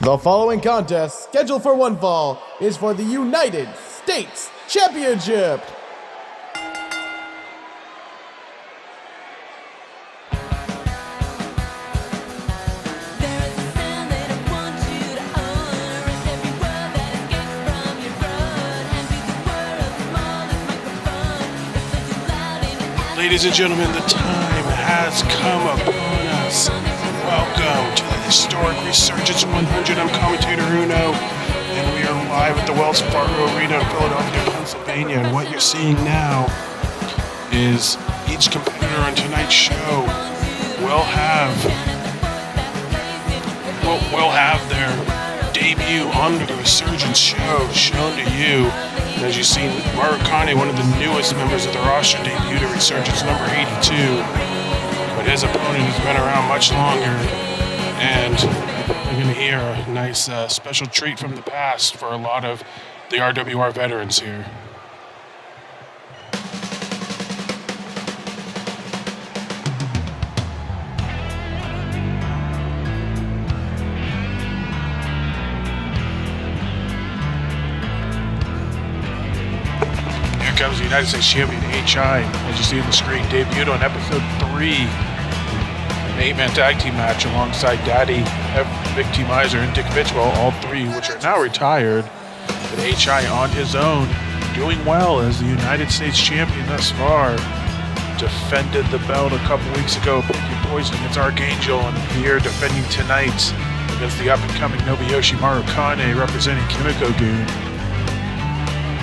The following contest, scheduled for one fall, is for the United States Championship. Ladies and gentlemen, the time has come upon us. Welcome to the historic Resurgence 100. I'm commentator Uno, and we are live at the Wells Fargo Arena in Philadelphia, Pennsylvania. And what you're seeing now is each competitor on tonight's show will have their debut on the Resurgence show shown to you. And as you've seen, Marukane, one of the newest members of the roster, debuted at Resurgence number 82. But his opponent has been around much longer. And you're going to hear a nice special treat from the past for a lot of the RWR veterans here. Comes the United States Champion HI, as you see on the screen, debuted on episode 3, an 8-man tag team match alongside Daddy, Vic T. Miser, and Dick Bitchwell, all three which are now retired. But HI on his own, doing well as the United States Champion thus far. Defended the belt a couple weeks ago, picking poison against Archangel, and here defending tonight against the up-and-coming Nobuyoshi Marukane, representing Kimiko-gun.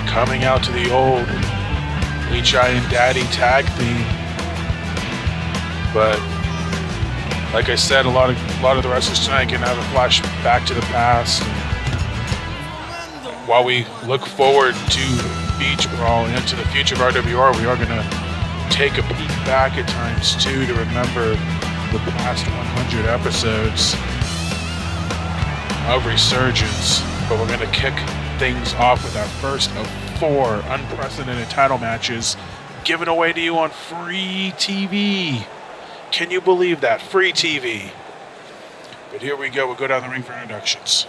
Coming out to the old HI and Daddy tag theme, but like I said, a lot of the wrestlers tonight can have a flash back to the past. While we look forward to Beach Brawl and to the future of RWR, we are going to take a peek back at times too to remember the past 100 episodes of Resurgence. But we're going to kick things off with our first of 4 unprecedented title matches given away to you on free TV. Can you believe that? Free TV. But here we go. We'll go down the ring for introductions.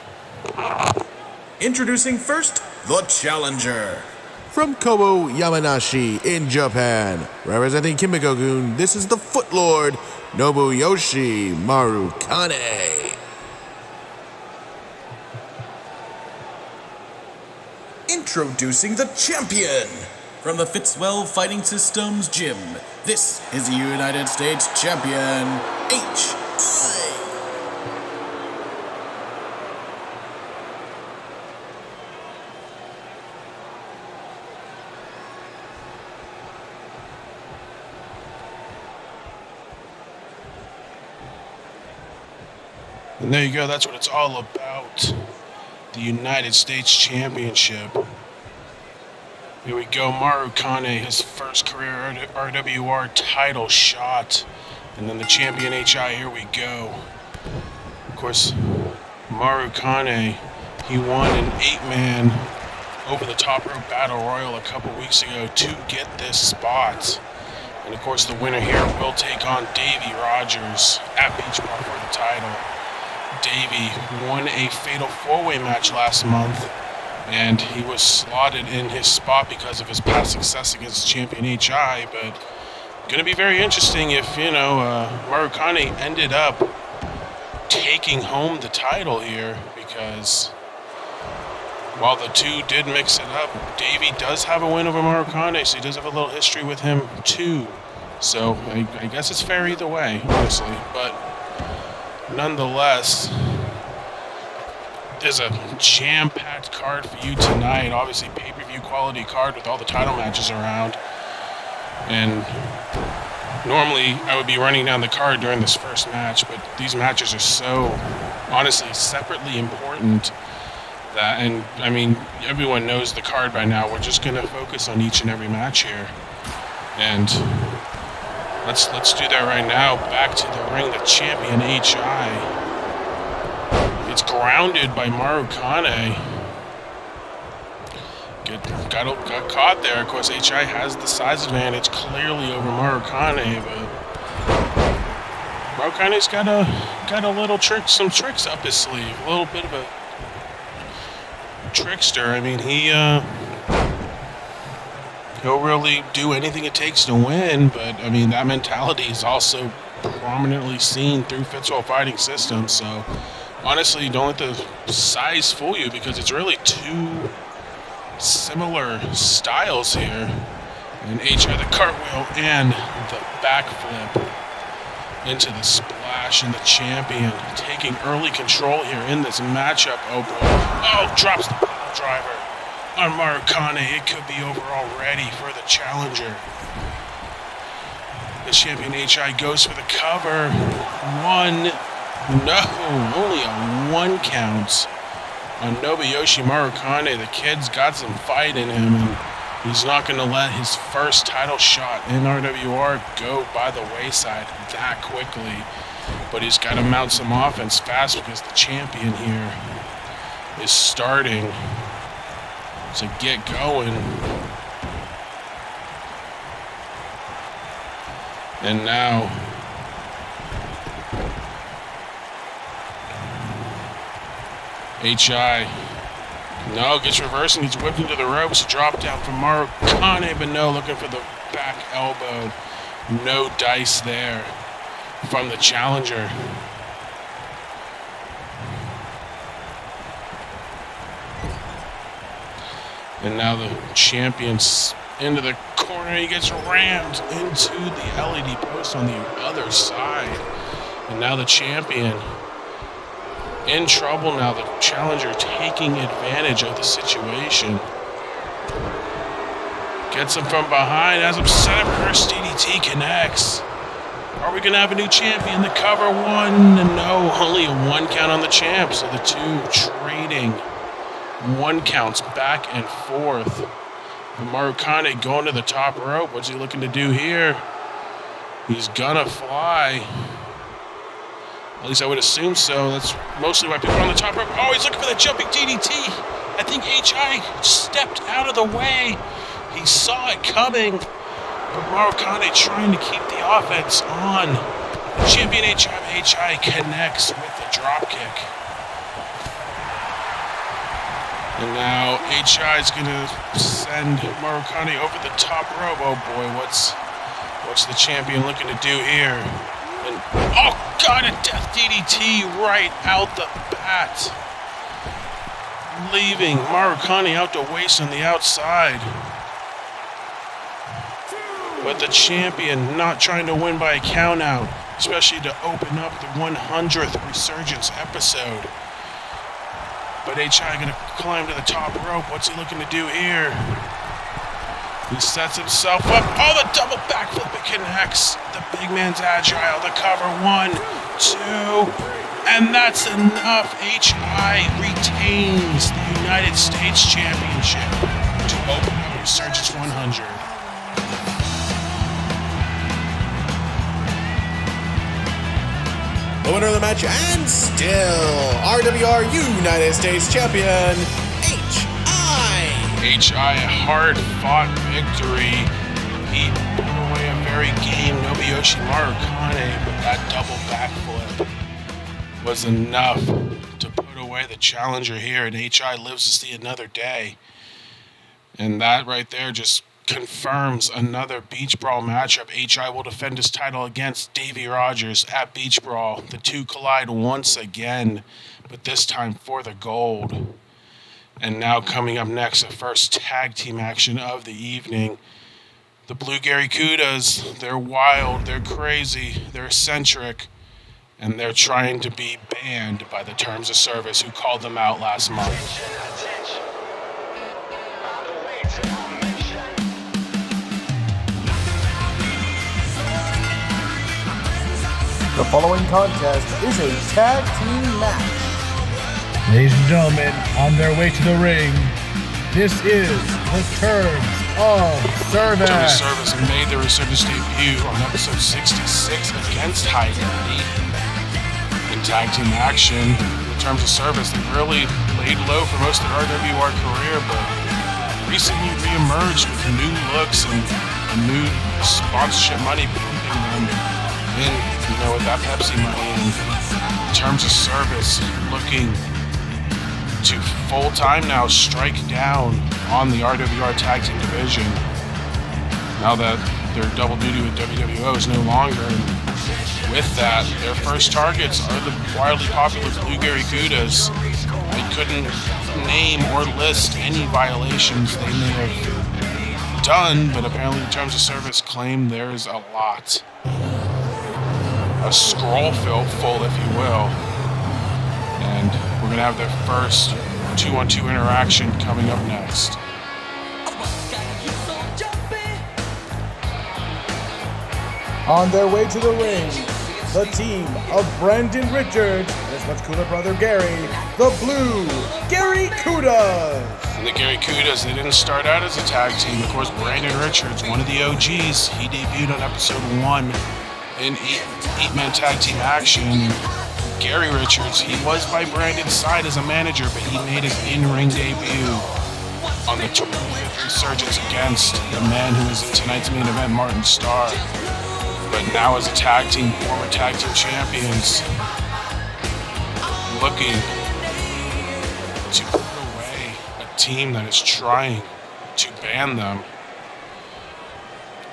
Introducing first, the Challenger. From Kobo Yamanashi in Japan, representing Kimiko-gun, this is the Footlord, Nobuyoshi Marukane. Introducing the Champion! From the Fitzwell Fighting Systems Gym, this is the United States Champion, HI! And there you go, that's what it's all about. The United States Championship. Here we go, Marukane, his first career RWR title shot. And then the champion HI, here we go. Of course, Marukane, he won an 8-man over-the-top rope battle royal a couple weeks ago to get this spot. And of course, the winner here will take on Davey Rogers at Beach Bar for the title. Davey won a fatal 4-way match last month, and he was slotted in his spot because of his past success against champion HI. But going to be very interesting if, Marukane ended up taking home the title here, because while the two did mix it up, Davey does have a win over Marukane, so he does have a little history with him too. So I guess it's fair either way, honestly. But nonetheless, there's a jam-packed card for you tonight. Obviously, pay-per-view quality card with all the title matches around. And normally, I would be running down the card during this first match, but these matches are so, honestly, separately important that, and I mean, everyone knows the card by now. We're just going to focus on each and every match here. And let's do that right now. Back to the ring, the champion HI. It's grounded by Marukane. Got caught there. Of course, HI has the size advantage clearly over Marukane, but Marukane's got a got a little some tricks up his sleeve. A little bit of a trickster. I mean, he'll really do anything it takes to win, but I mean, that mentality is also prominently seen through Fitzroy Fighting System. So honestly, don't let the size fool you, because it's really two similar styles here. And HI, the cartwheel and the backflip into the splash, and the champion taking early control here in this matchup. Oh boy. Oh, drops the pile driver on Marukane. It could be over already for the challenger. The champion HI goes for the cover. One. No, only a 1 count on Nobuyoshi Marukane. The kid's got some fight in him, and he's not going to let his first title shot in RWR go by the wayside that quickly. But he's got to mount some offense fast, because the champion here is starting to get going. And now HI, no, gets reversed and he's whipped into the ropes. Drop down from Marukane, but no, looking for the back elbow. No dice there from the challenger. And now the champion's into the corner. He gets rammed into the LED post on the other side. And now the champion in trouble now. The challenger taking advantage of the situation. Gets him from behind, has him set up. Reverse DDT connects. Are we going to have a new champion? The cover one. No, only a 1 count on the champ. So the two trading 1 counts back and forth. And Marukane going to the top rope. What's he looking to do here? He's gonna fly. At least I would assume so. That's mostly why people are on the top rope. Oh, he's looking for the jumping DDT. I think HI stepped out of the way. He saw it coming. But Marukane trying to keep the offense on. Champion HI connects with the dropkick. And now HI is going to send Marukane over the top rope. Oh boy, what's the champion looking to do here? And, oh God, a death DDT right out the bat. Leaving Marukane out to waste on the outside. But the champion not trying to win by a count out, especially to open up the 100th Resurgence episode. But HI going to climb to the top rope. What's he looking to do here? He sets himself up. Oh, the double backflip. It connects. The big man's agile. The cover. 1, 2. And that's enough. HI retains the United States Championship to open up Resurgence 100. The winner of the match, and still RWR United States Champion, HI. HI, a hard-fought victory. He put away a very game Nobuyoshi Marukane, but that double backflip was enough to put away the challenger here, and HI lives to see another day. And that right there just confirms another Beach Brawl matchup. HI will defend his title against Davey Rogers at Beach Brawl. The two collide once again, but this time for the gold. And now coming up next, the first tag team action of the evening. The Blue Gary Kudas, they're wild, they're crazy, they're eccentric, and they're trying to be banned by the Terms of Service, who called them out last month. The following contest is a tag team match. Ladies and gentlemen, on their way to the ring, this is the Terms of Service. Terms of Service made their Resurgence debut on episode 66 against High Daddy. In tag team action, the Terms of Service, they really laid low for most of their RWR career, but recently re-emerged with new looks and a new sponsorship money pumping them in, with that Pepsi money. And terms of service, looking to full-time now strike down on the RWR Tag Team division. Now that their double duty with WWO is no longer. And with that, their first targets are the wildly popular Blue Gary Kudas. I couldn't name or list any violations they may have done, but apparently the terms of service claim there is a lot. A scroll full, if you will. And we're going to have their first 2-on-2 interaction coming up next. On their way to the ring, the team of Brandon Richards and his much cooler brother Gary, the Blue Gary Kudas. And the Gary Kudas, they didn't start out as a tag team. Of course, Brandon Richards, one of the OGs, he debuted on episode 1 in eight-man tag team action. Gary Richards, he was by Brandon's side as a manager, but he made his in-ring debut on the RWR Resurgence against the man who is in tonight's main event, Martin Starr. But now as a tag team, former tag team champions, looking to put away a team that is trying to ban them.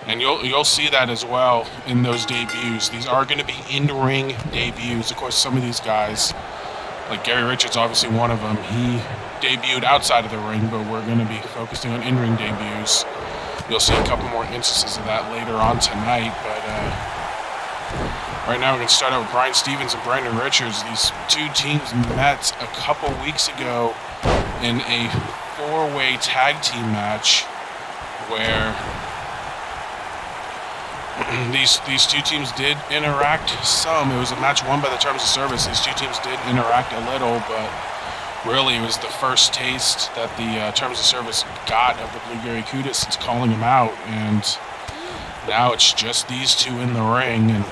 And you'll see that as well in those debuts. These are going to be in-ring debuts. Of course, some of these guys, like Gary Richards, obviously one of them, he debuted outside of the ring, but we're going to be focusing on in-ring debuts. You'll see a couple more instances of that later on tonight, but right now we're going to start out with Brian Stevens and Brandon Richards. These two teams met a couple weeks ago in a 4-way tag team match where these two teams did interact some. It was a match won by the terms of service. These two teams did interact a little, but really it was the first taste that the terms of service got of the Blue Gary Kudas since calling him out, and now it's just these two in the ring, and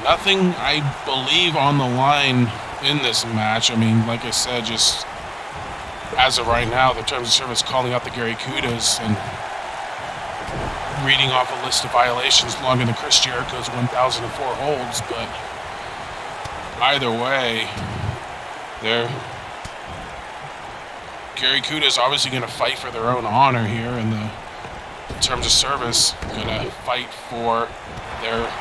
nothing, I believe, on the line in this match. I mean, like I said, just as of right now, the terms of service calling out the Gary Kudas and reading off a list of violations longer than Chris Jericho's 1,004 holds, but either way, Gary Kudas obviously going to fight for their own honor here, and the terms of service going to fight for their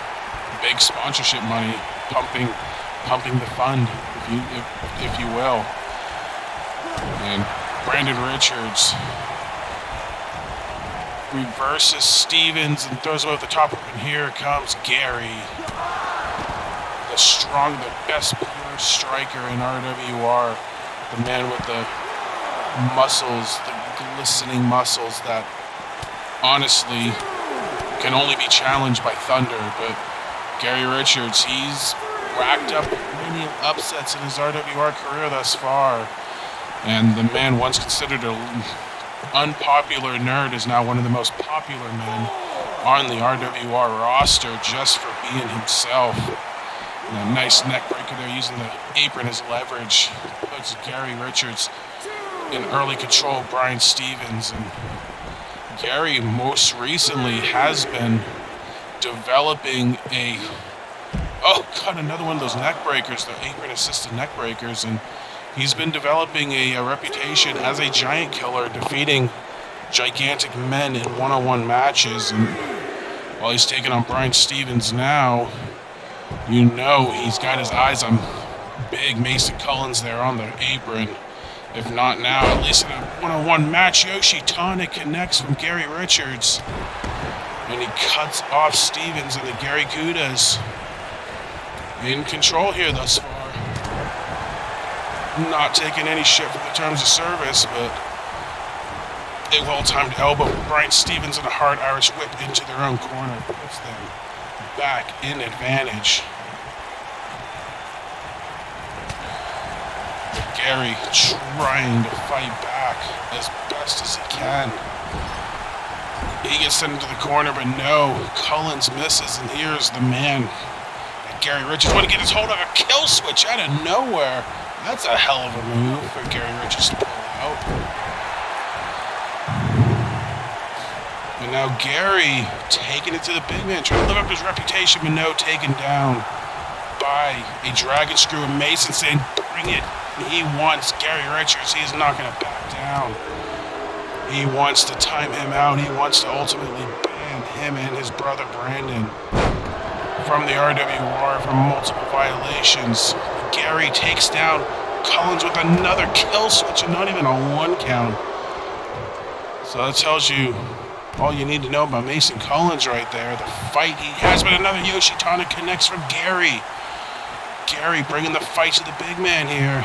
big sponsorship money, pumping the fund, if you will. And Brandon Richards reverses Stevens and throws him over the top rope, and here comes Gary, the best pure striker in RWR, the man with the muscles, the glistening muscles that honestly can only be challenged by Thunder. But Gary Richards, he's racked up many upsets in his RWR career thus far, and the man once considered an unpopular nerd is now one of the most popular men on the RWR roster just for being himself. And a nice neck breaker there, using the apron as leverage, puts Gary Richards in early control of Brian Stevens. And Gary most recently has been developing another one of those neck breakers, the apron assisted neck breakers, and he's been developing a reputation as a giant killer, defeating gigantic men in one-on-one matches. And while he's taking on Brian Stevens now, you know he's got his eyes on big Mason Cullins there on the apron. If not now, at least in a one-on-one match, Yoshi Tonic connects from Gary Richards, and he cuts off Stevens, and the Gary Kudas in control here thus far. Not taking any shit from the terms of service, but a well-timed elbow from Brian Stevens and a hard Irish whip into their own corner puts them back in advantage. But Gary trying to fight back as best as he can. He gets sent into the corner, but no, Cullins misses, and here's the man that Gary Richards want to get his hold of, a kill switch out of nowhere. That's a hell of a move for Gary Richards to pull out. And now Gary taking it to the big man, trying to live up his reputation, but no, taken down by a dragon screw of Mason saying, bring it. He wants Gary Richards. He is not going to back down. He wants to time him out. He wants to ultimately ban him and his brother Brandon from the RWR for multiple violations. Gary takes down Collins with another kill switch and not even a 1 count. So that tells you all you need to know about Mason Collins right there. The fight he has, but another Yoshitana connects from Gary. Gary bringing the fight to the big man here.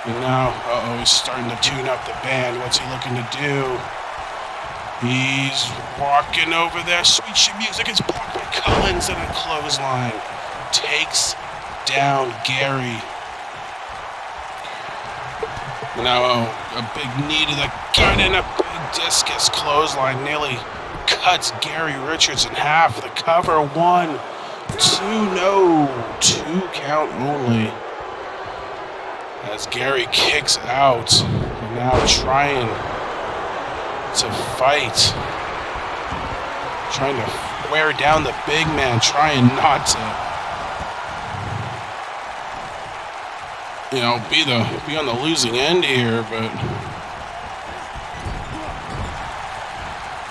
And now, he's starting to tune up the band. What's he looking to do? He's walking over there. Sweet shit music is blocked by Collins and a clothesline. Takes down Gary. Now, a big knee to the gut and a big discus clothesline nearly cuts Gary Richards in half. The cover, 1, 2, no, 2 count only. As Gary kicks out, and now trying to fight. Trying to wear down the big man, trying not to, be on the losing end here, but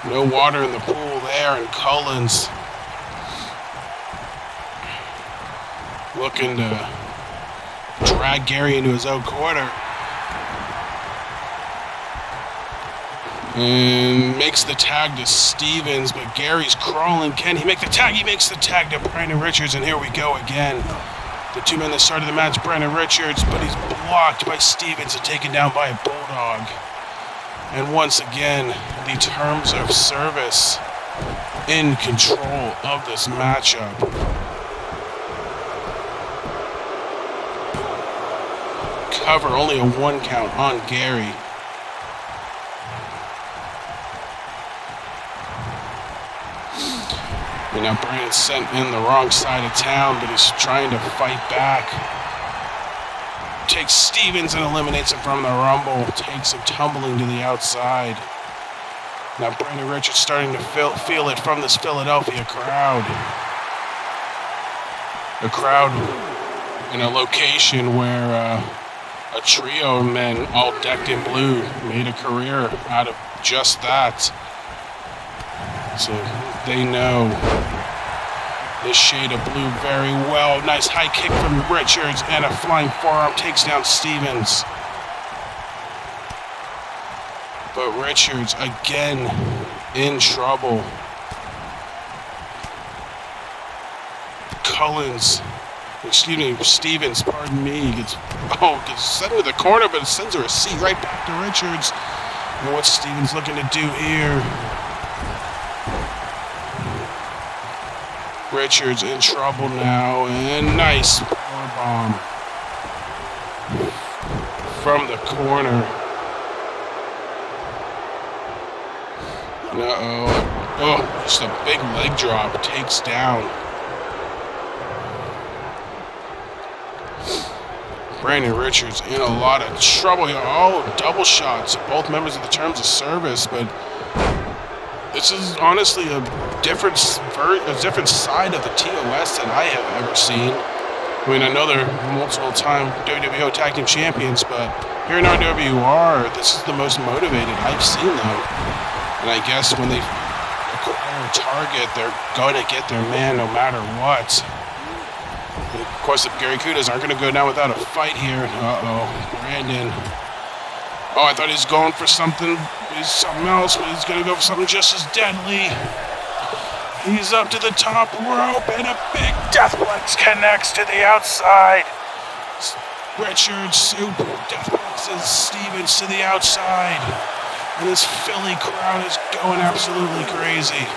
no water in the pool there, and Collins looking to drag Gary into his own corner. And makes the tag to Stevens, but Gary's crawling. Can he make the tag? He makes the tag to Brandon Richards, and here we go again. The 2 men that started the match, Brandon Richards, but he's blocked by Stevens and taken down by a Bulldog. And once again, the terms of service in control of this matchup. Cover, only a 1 count on Gary. And now Brandon's sent in the wrong side of town, but he's trying to fight back. Takes Stevens and eliminates him from the Rumble. Takes him tumbling to the outside. Now Brandon Richards starting to feel it from this Philadelphia crowd. A crowd in a location where a trio of men all decked in blue made a career out of just that. So they know this shade of blue very well. Nice high kick from Richards and a flying forearm takes down Stevens. But Richards again in trouble. Stevens, pardon me, gets sent to the corner, but it sends her a seat right back to Richards. And what's Stevens looking to do here? Richards in trouble now, and nice powerbomb from the corner. Just a big leg drop, takes down Brandon Richards in a lot of trouble here. Double shots, both members of the terms of service, but this is honestly a different side of the TOS than I have ever seen. I mean, I know they're multiple-time WWO Tag Team Champions, but here in RWR, this is the most motivated I've seen them. And I guess when they acquire a target, they're going to get their man no matter what. And of course, the Gary Kudas aren't going to go down without a fight here. Brandon. I thought he was going for something else, but he's going to go for something just as deadly. He's up to the top rope, and a big Deathplex connects to the outside. Richards Deathplexes Stevens to the outside. And this Philly crowd is going absolutely crazy.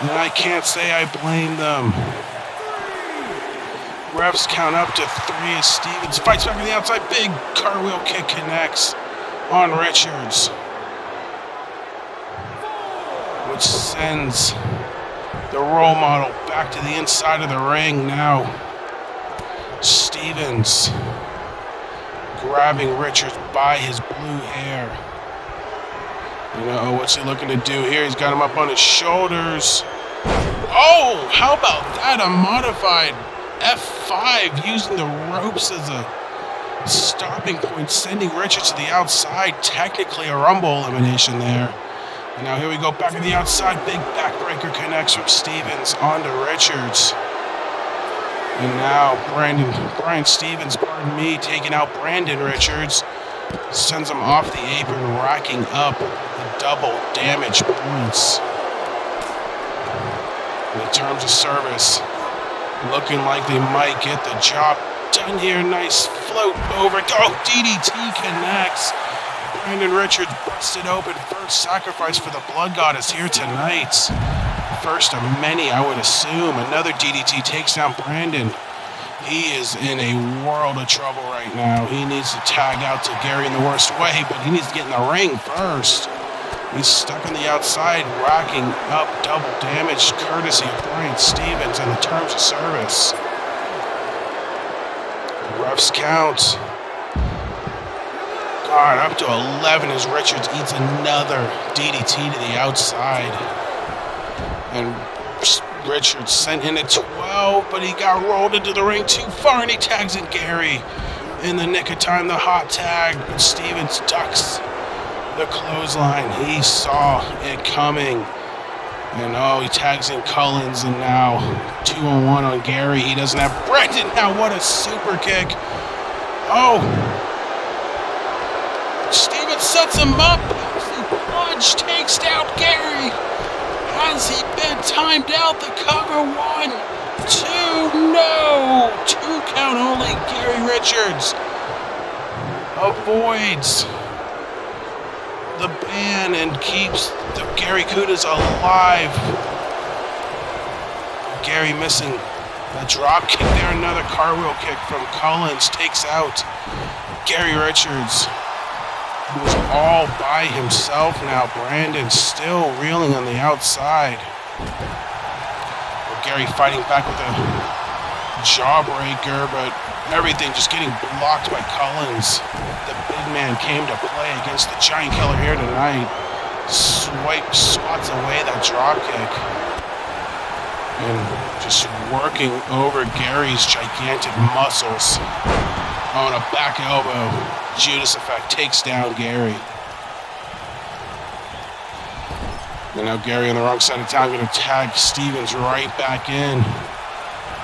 And I can't say I blame them. Refs count up to 3 as Stevens fights back on the outside. Big cartwheel kick connects on Richards, which sends the role model back to the inside of the ring. Now Stevens grabbing Richards by his blue hair. What's he looking to do here? He's got him up on his shoulders. How about that? A modified F5 using the ropes as a stopping point, sending Richards to the outside. Technically a Rumble elimination there. And now here we go, back to the outside. Big backbreaker connects from Stevens onto Richards. And now Brian Stevens, pardon me, taking out Brandon Richards. Sends him off the apron, racking up the double damage points. In terms of service, looking like they might get the job done here. Nice float over. Oh, DDT connects. Brandon Richards busted open. First sacrifice for the Blood Goddess here tonight. First of many, I would assume. Another DDT takes down Brandon. He is in a world of trouble right now. He needs to tag out to Gary in the worst way, but he needs to get in the ring first. He's stuck on the outside, racking up double damage, courtesy of Brian Stevens in the terms of service. Refs count. God, up to 11 as Richards eats another DDT to the outside. And Richards sent in at 12, but he got rolled into the ring too far, and he tags in Gary. In the nick of time, the hot tag, but Stevens ducks the clothesline. He saw it coming. And he tags in Collins, and now 2-on-1 on Gary. He doesn't have Brendan. Now what a super kick. Oh. Stevens sets him up. Plunge takes down Gary. Has he been timed out? The cover, 1, 2, no. 2 count only. Gary Richards avoids the ban and keeps the Gary Kudas alive. Gary missing a drop kick there. Another cartwheel kick from Collins takes out Gary Richards, who was all by himself now. Brandon still reeling on the outside. Gary fighting back with a jawbreaker, but everything just getting blocked by Collins. The big man came to play against the Giant Killer here tonight. Swats away that drop kick. And just working over Gary's gigantic muscles. On a back elbow, Judas Effect takes down Gary. And now Gary on the wrong side of town, going to tag Stevens right back in.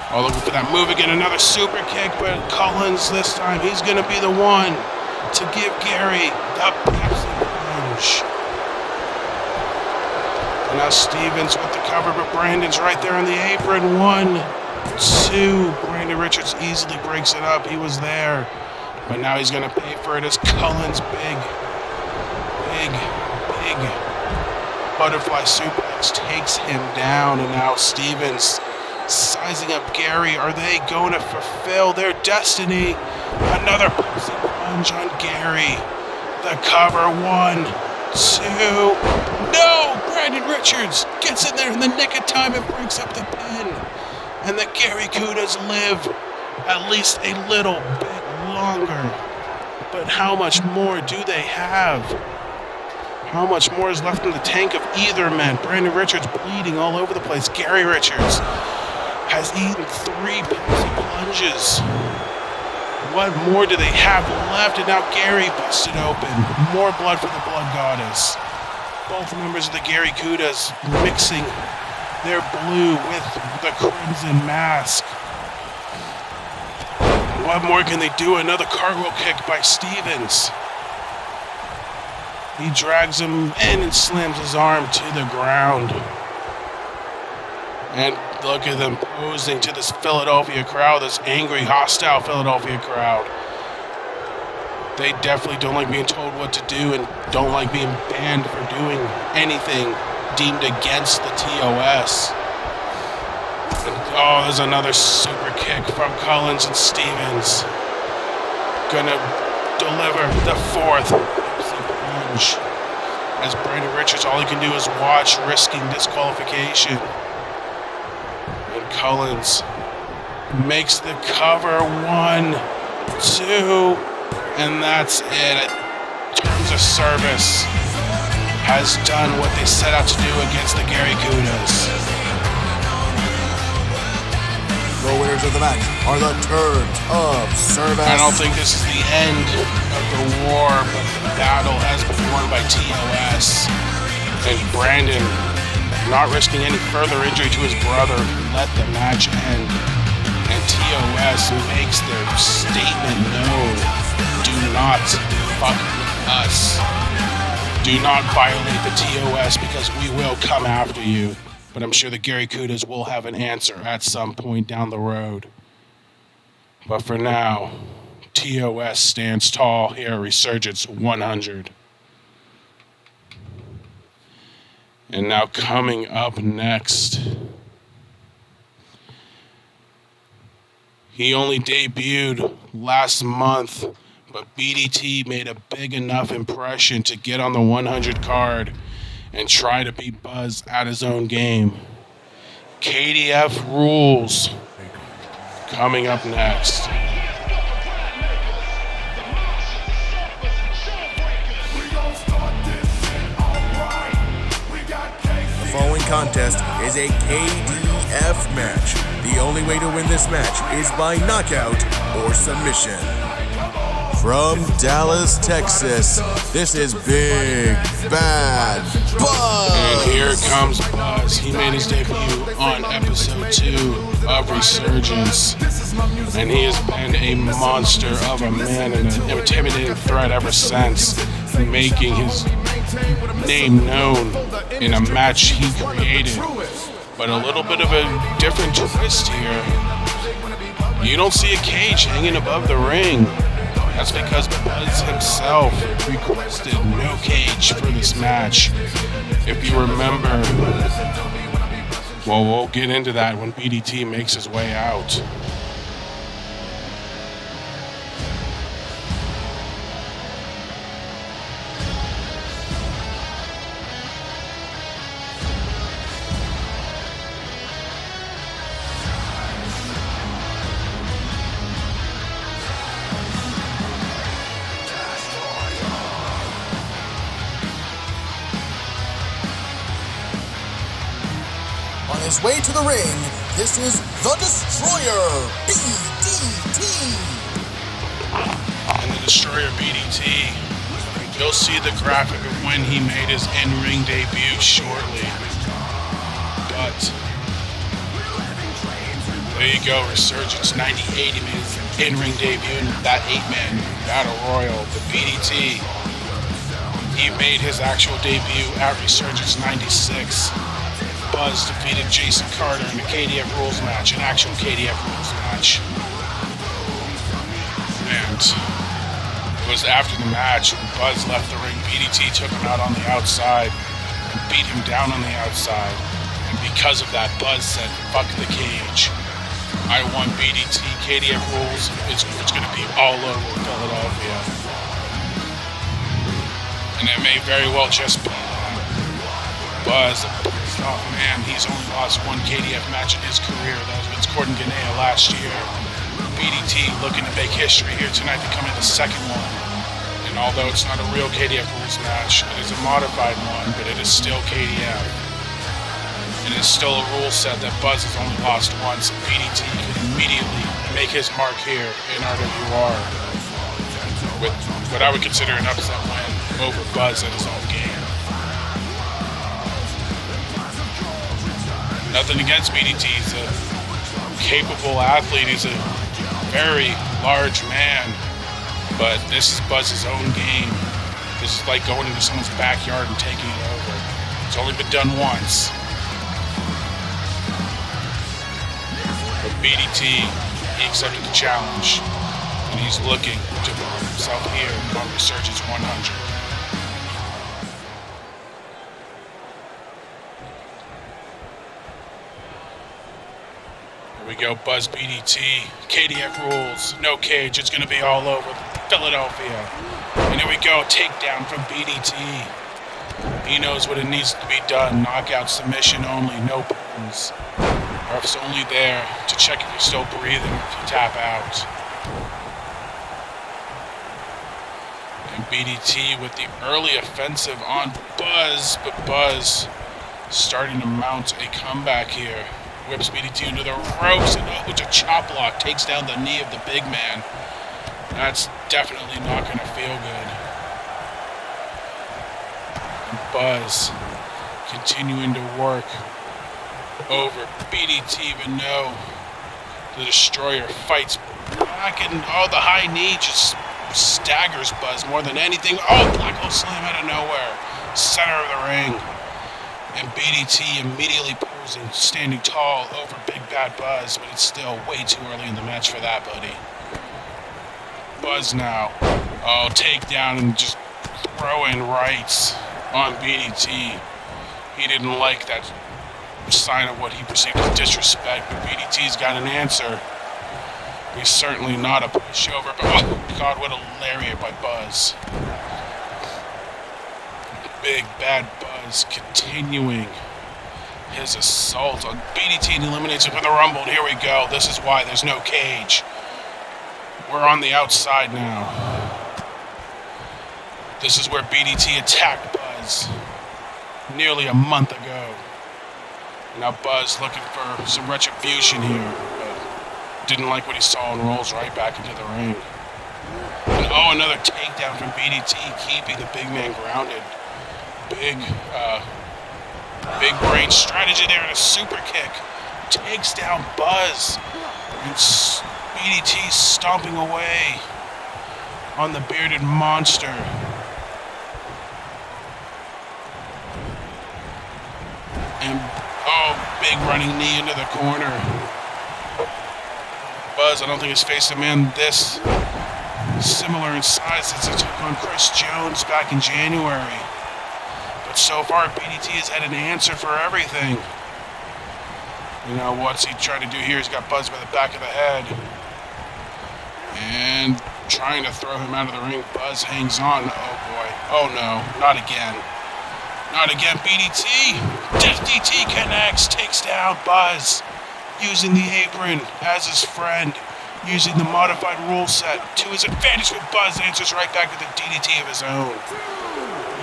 Looking for that move again, another super kick, but Collins this time, he's going to be the one to give Gary the Pepsi plunge. And now Stevens with the cover, but Brandon's right there on the apron. 1, 2, Brandon Richards easily breaks it up. He was there, but now he's going to pay for it as Collins big butterfly suplex takes him down. And now Stevens sizing up Gary. Are they going to fulfill their destiny? Another Pepsi plunge on Gary. The cover, 1, 2. No! Brandon Richards gets in there in the nick of time and breaks up the pin. And the Gary Kudas live at least a little bit longer. But how much more do they have? How much more is left in the tank of either man? Brandon Richards bleeding all over the place. Gary Richards has eaten 3 Pepsi plunges. What more do they have left? And now Gary busted open. More blood for the Blood Goddess. Both members of the Gary Kudas mixing their blue with the crimson mask. What more can they do? Another cartwheel kick by Stevens. He drags him in and slams his arm to the ground. And look at them posing to this Philadelphia crowd, this angry, hostile Philadelphia crowd. They definitely don't like being told what to do and don't like being banned for doing anything deemed against the TOS. And, there's another super kick from Collins and Stevens. Gonna deliver the 4th plunge. As Brandon Richards, all he can do is watch, risking disqualification. And Collins makes the cover, 1, 2, and that's it. In terms of service, has done what they set out to do against the Gary Kudas. The winner winners of the match are the Turns of Service. I don't think this is the end of the war, but the battle has been won by TOS. And Brandon, not risking any further injury to his brother, let the match end. And TOS makes their statement known. Do not fuck with us. Do not violate the TOS because we will come after you. But I'm sure the Gary Kudas will have an answer at some point down the road. But for now, TOS stands tall here at Resurgence 100. And now coming up next, he only debuted last month, but BDT made a big enough impression to get on the 100 card and try to beat Buzz at his own game. KDF Rules coming up next. The following contest is a KDF match. The only way to win this match is by knockout or submission. From Dallas, Texas, this is Big Bad Buzz! And here comes Buzz. He made his debut on episode 2 of Resurgence. And he has been a monster of a man and an intimidating threat ever since, making his name known in a match he created. But a little bit of a different twist here. You don't see a cage hanging above the ring. That's because Buzz himself requested no cage for this match. If you remember, well, we'll get into that when BDT makes his way out. On his way to the ring, this is the Destroyer, BDT. And the Destroyer BDT, you'll see the graphic of when he made his in-ring debut shortly. But there you go, Resurgence 98, he made his in-ring debut in that 8-man Battle Royal, the BDT. He made his actual debut at Resurgence 96. Buzz defeated Jason Carter in a KDF Rules match, an actual KDF Rules match. And it was after the match, when Buzz left the ring, BDT took him out on the outside and beat him down on the outside. And because of that, Buzz said, fuck the cage. I want BDT, KDF Rules, it's going to be all over Philadelphia. And it may very well just be that. Buzz, oh man, he's only lost one KDF match in his career. That was against Gordon Ganea last year. BDT looking to make history here tonight, becoming the second one. And although it's not a real KDF Rules match, it is a modified one, but it is still KDF. It is still a rule set that Buzz has only lost once, and BDT can immediately make his mark here in RWR with what I would consider an upset win over Buzz at his own game. Nothing against BDT. He's a capable athlete. He's a very large man. But this is Buzz's own game. This is like going into someone's backyard and taking it over. It's only been done once. But BDT, he accepted the challenge. And he's looking to prove himself here on Resurgence 100. We go, Buzz BDT, KDF Rules, no cage, it's going to be all over Philadelphia. And here we go, takedown from BDT. He knows what it needs to be done, knockout, submission only, no pins. Ref's only there to check if you're still breathing, if you tap out. And BDT with the early offensive on Buzz, but Buzz starting to mount a comeback here. Whips BDT into the ropes, and it's a chop block. Takes down the knee of the big man. That's definitely not going to feel good. And Buzz continuing to work over BDT, but no. The Destroyer fights back, and the high knee just staggers Buzz more than anything. Black hole slam out of nowhere. Center of the ring. And BDT immediately posing, standing tall over Big Bad Buzz, but it's still way too early in the match for that, buddy. Buzz now. Takedown and just throwing rights on BDT. He didn't like that sign of what he perceived as disrespect, but BDT's got an answer. He's certainly not a pushover, but God, what a lariat by Buzz. Big Bad Buzz continuing his assault on BDT and eliminates him for the Rumble. And here we go. This is why there's no cage. We're on the outside now. This is where BDT attacked Buzz nearly a month ago. Now Buzz looking for some retribution here, but didn't like what he saw and rolls right back into the ring. And another takedown from BDT, keeping the big man grounded. Big brain strategy there and a super kick. Takes down Buzz. And BDT stomping away on the bearded monster. And big running knee into the corner. Buzz, I don't think has faced a man this similar in size since he took on Chris Jones back in January. But so far, BDT has had an answer for everything. What's he trying to do here? He's got Buzz by the back of the head. And trying to throw him out of the ring. Buzz hangs on. Oh boy. Oh no, not again. Not again, BDT. Death DT connects, takes down Buzz. Using the apron as his friend. Using the modified rule set to his advantage, but Buzz answers right back with a DDT of his own.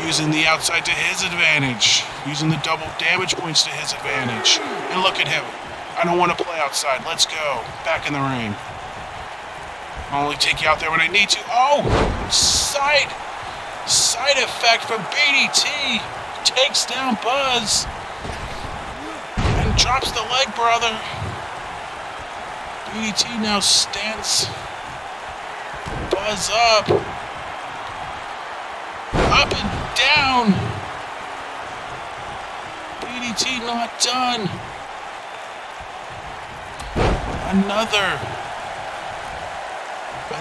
Using the outside to his advantage. Using the double damage points to his advantage. And look at him. I don't want to play outside. Let's go. Back in the ring. I'll only take you out there when I need to. Side effect from BDT. Takes down Buzz. And drops the leg, brother. BDT now stands Buzz up. Up and down. BDT not done.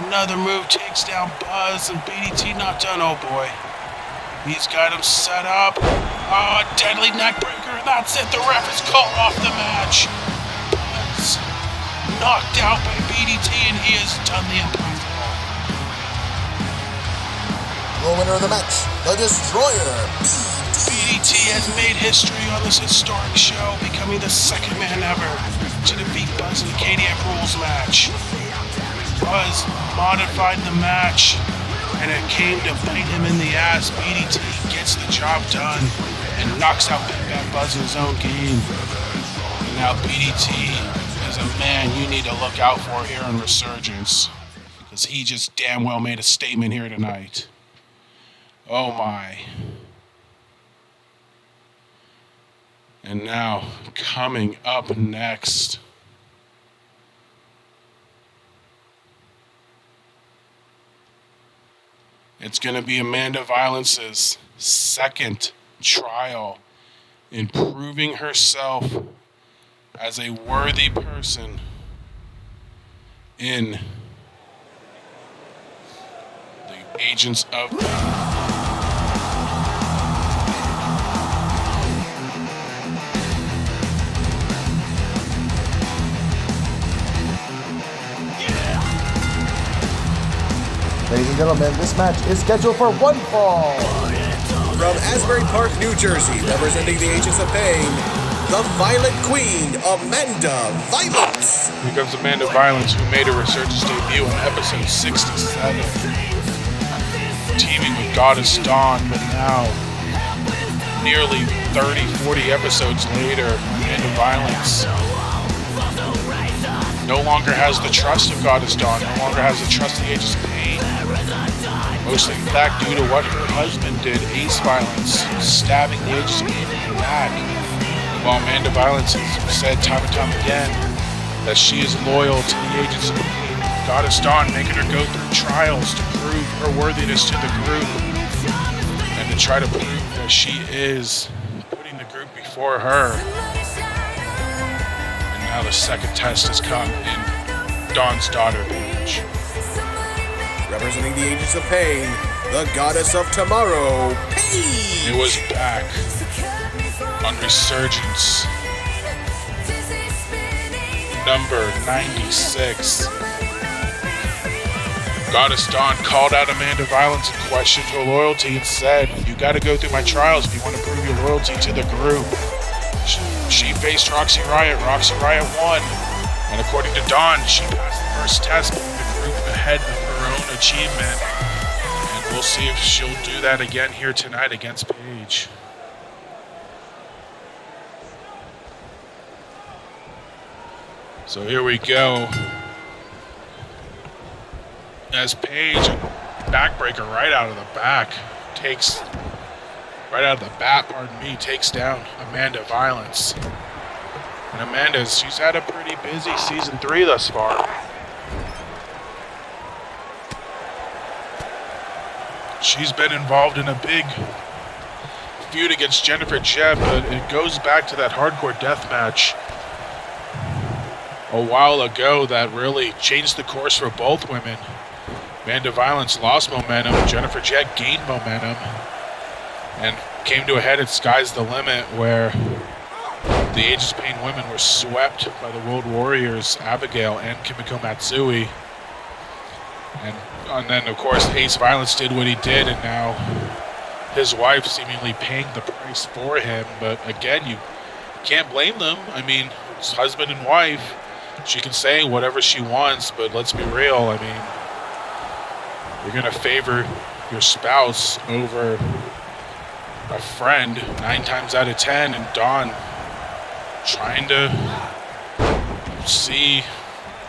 Another move takes down Buzz, and BDT not done. Oh boy. He's got him set up. Deadly neckbreaker. That's it. The ref has called off the match. Buzz knocked out by BDT, and he has done the impossible. The winner of the match, the Destroyer. BDT has made history on this historic show, becoming the second man ever to defeat Buzz in the KDF Rules match. Buzz modified the match, and it came to bite him in the ass. BDT gets the job done and knocks out Big Bad Buzz in his own game. And now BDT is a man you need to look out for here in Resurgence, because he just damn well made a statement here tonight. Oh my. And now, coming up next, it's going to be Amanda Violence's second trial in proving herself as a worthy person in the Agents of Ladies and gentlemen, this match is scheduled for one fall. From Asbury Park, New Jersey, representing the Agents of Pain, the Violent Queen, Amanda Violence. Here comes Amanda Violence, who made a Resurgence debut in episode 67. Teaming with Goddess Dawn, but now, nearly 30, 40 episodes later, Amanda Violence no longer has the trust of Goddess Dawn, no longer has the trust of the Aegis of Pain. Mostly in fact due to what her husband did, Ace Violence, stabbing the Aegis of Pain in the back. While Amanda Violence has said time and time again that she is loyal to the Aegis of Pain, Goddess Dawn making her go through trials to prove her worthiness to the group and to try to prove that she is putting the group before her. And now the second test has come in Dawn's daughter, Paige. Representing the Aegis of Pain, the Goddess of Tomorrow, Paige! It was back on Resurgence, number 96. Goddess Dawn called out Amanda Violence and questioned her loyalty and said, "You gotta go through my trials if you want to prove your loyalty to the group." She faced Roxy Riot. Roxy Riot won. And according to Dawn, she passed the first test, putting the group ahead of her own achievement. And we'll see if she'll do that again here tonight against Paige. So here we go. As Paige, backbreaker right out of the back, takes down Amanda Violence. And she's had a pretty busy season 3 thus far. She's been involved in a big feud against Jennifer Jebb, but it goes back to that hardcore death match a while ago that really changed the course for both women. Amanda Violence lost momentum, Jennifer Jebb gained momentum, and came to a head at Sky's the Limit, where the Aegis of Pain women were swept by the World Warriors, Abigail and Kimiko Matsui. And then, of course, Ace Violence did what he did, and now his wife seemingly paying the price for him. But again, you can't blame them. I mean, it's husband and wife. She can say whatever she wants, but let's be real. I mean, you're going to favor your spouse over a friend 9 times out of 10, and Dawn trying to see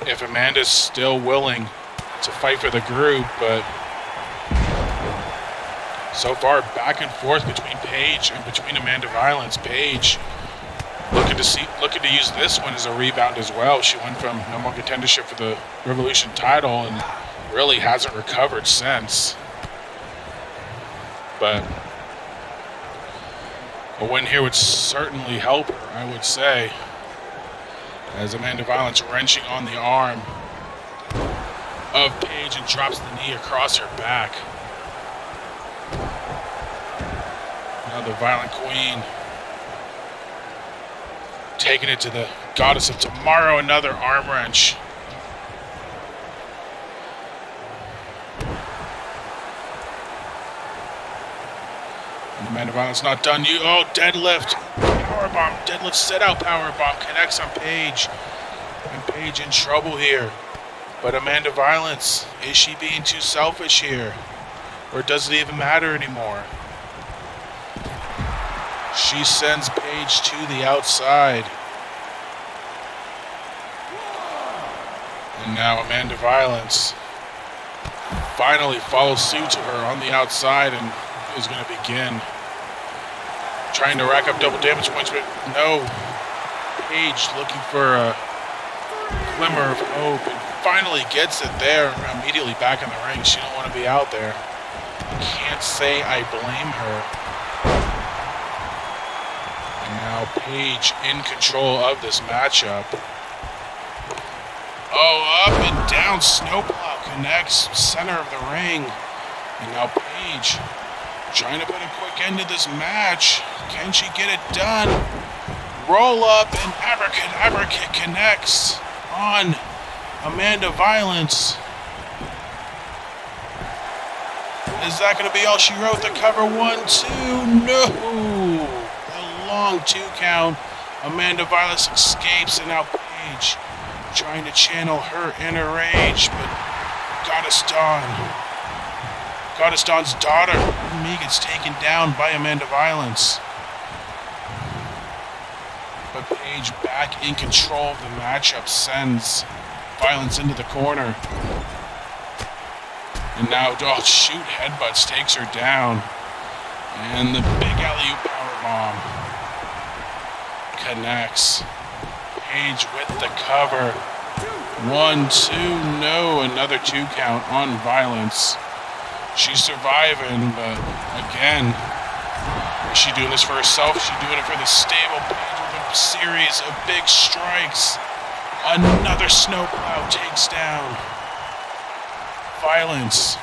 if Amanda's still willing to fight for the group, but so far back and forth between Paige and between Amanda Violence. Paige looking to use this one as a rebound as well. She went from number 1 contendership for the Revolution title and really hasn't recovered since. But a win here would certainly help her, I would say, as Amanda Violence wrenching on the arm of Paige and drops the knee across her back. Now the Violent Queen taking it to the Goddess of Tomorrow, another arm wrench. And Amanda Violence not done. Deadlift. Powerbomb. Deadlift set out powerbomb. Connects on Paige. And Paige in trouble here. But Amanda Violence, is she being too selfish here? Or does it even matter anymore? She sends Paige to the outside. And now Amanda Violence finally follows suit to her on the outside and is going to begin trying to rack up double damage points, but no. Paige looking for a glimmer of hope and finally gets it there, immediately back in the ring. She don't want to be out there. Can't say I blame her. And now Paige in control of this matchup. Oh, up and down, snowplow connects, center of the ring. And now Paige trying to put a quick end to this match. Can she get it done? Roll up and abracadabra kick connects on Amanda Violence. Is that going to be all she wrote? The cover 1, 2, no! A long 2 count. Amanda Violence escapes, and now Paige trying to channel her inner rage, but Goddess Dawn's daughter, me, gets taken down by Amanda Violence. But Paige back in control of the matchup, sends Violence into the corner. And now, oh shoot, headbutts takes her down. And the big alley-oop powerbomb connects. Paige with the cover. 1, 2, no, another 2 count on Violence. She's surviving, but again, is she doing this for herself? Is she doing it for the stable? Paige with a series of big strikes. Another snowplow takes down Violence.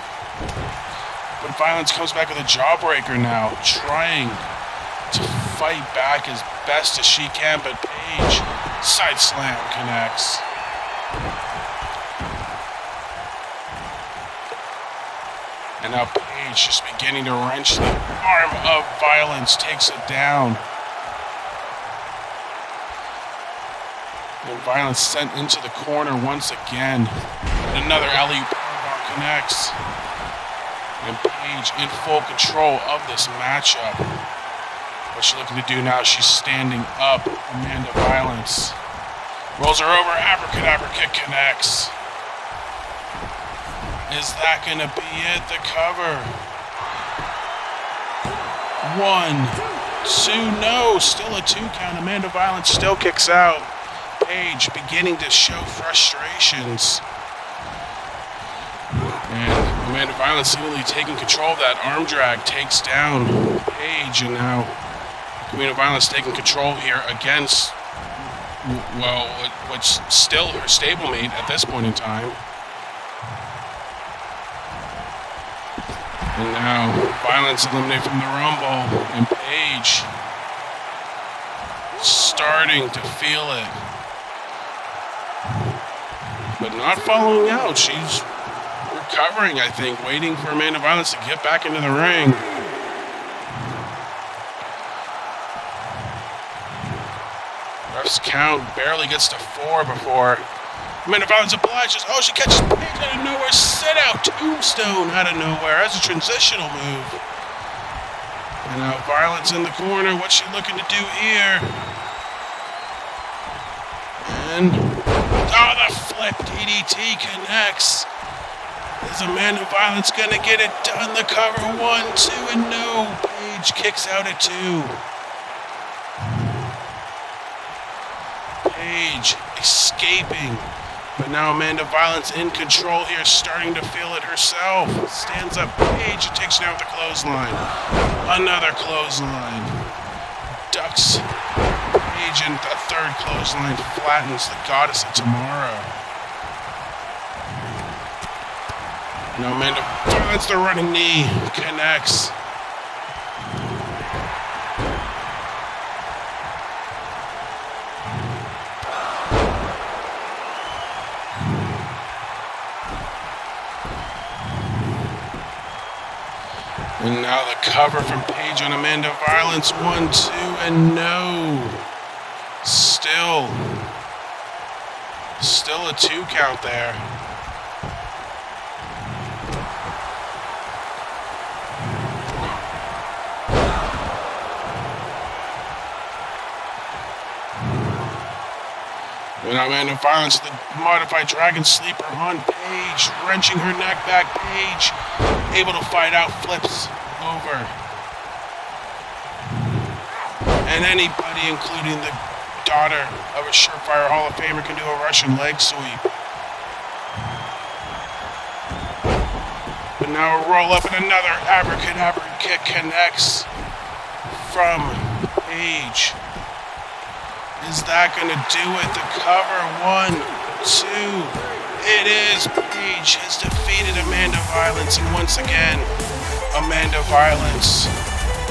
But Violence comes back with a jawbreaker now, trying to fight back as best as she can, but Paige, side slam connects. And now Paige just beginning to wrench the arm of Violence, takes it down. And Violence sent into the corner once again. And another alley-oop powerbomb connects. And Paige in full control of this matchup. What's she looking to do now? She's standing up. Amanda Violence rolls her over. Abracadabra kick connects. Is that gonna be it? The cover. 1, 2, no. Still a 2 count. Amanda Violence still kicks out. Paige beginning to show frustrations. And Amanda Violence seemingly taking control of that arm drag, takes down Paige, and now Queen of Violence taking control here against, well, what's still her stablemate at this point in time. And now Violence eliminated from the Rumble, and Paige starting to feel it, but not following out. She's recovering, I think, waiting for Amanda Violence to get back into the ring. Ref's count barely gets to 4 before Amanda Violence obliges. Oh, she catches Paige out of nowhere. Sit out tombstone out of nowhere as a transitional move. And now Violence in the corner. What's she looking to do here? And oh, the flip DDT connects. Is Amanda Violence gonna get it done? The cover 1, 2, and no. Paige kicks out at 2. Paige escaping. But now Amanda Violence in control here, starting to feel it herself. Stands up Paige and takes her down with the clothesline. Another clothesline. Ducks Paige, and the third clothesline flattens the Goddess of Tomorrow. Now Amanda Violence, the running knee, connects. And now the cover from Paige on Amanda Violence. 1, 2, and no. Still a 2 count there. And Amanda Violence, the modified Dragon Sleeper on Paige, wrenching her neck back. Paige able to fight out, flips over. And anybody, including the daughter of a Surefire Hall of Famer, can do a Russian leg sweep. But now a roll up and another abracadabra kick connects from Paige. Is that gonna do it? The cover, 1, 2. It is. Paige has defeated Amanda Violence, and once again, Amanda Violence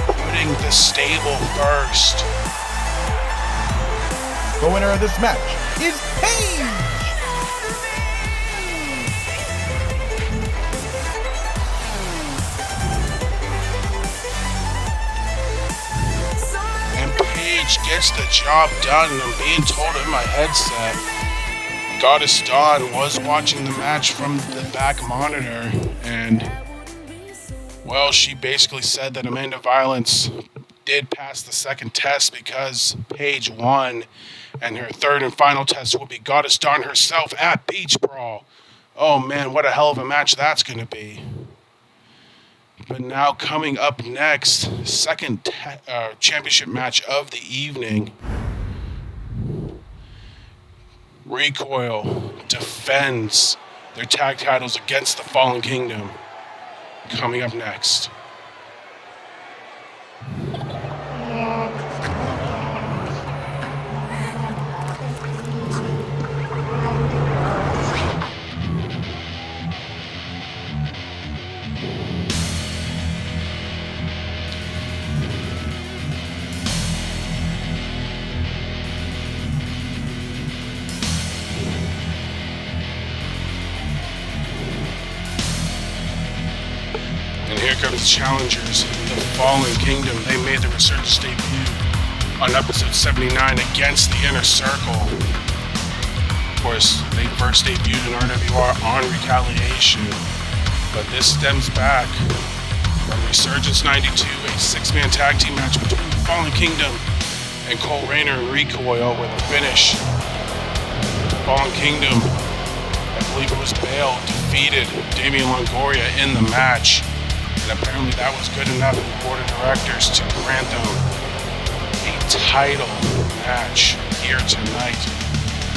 putting the stable first. The winner of this match is Paige! Gets the job done, and I'm being told in my headset Goddess Dawn was watching the match from the back monitor, and well, she basically said that Amanda Violence did pass the second test because Paige won, and her third and final test will be Goddess Dawn herself at Beach Brawl. Oh man, what a hell of a match that's going to be. But now coming up next, second championship match of the evening. Recoil defends their tag titles against the Fallen Kingdom. Coming up next. And here comes challengers, the Fallen Kingdom. They made the Resurgence debut on episode 79 against the Inner Circle. Of course, they first debuted in RWR on Retaliation, but this stems back from Resurgence 92, a six-man tag team match between the Fallen Kingdom and Cole Rayner and Recoil with a finish. Fallen Kingdom, I believe it was Bale, defeated Damian Longoria in the match. And apparently that was good enough for the board of directors to grant them a title match here tonight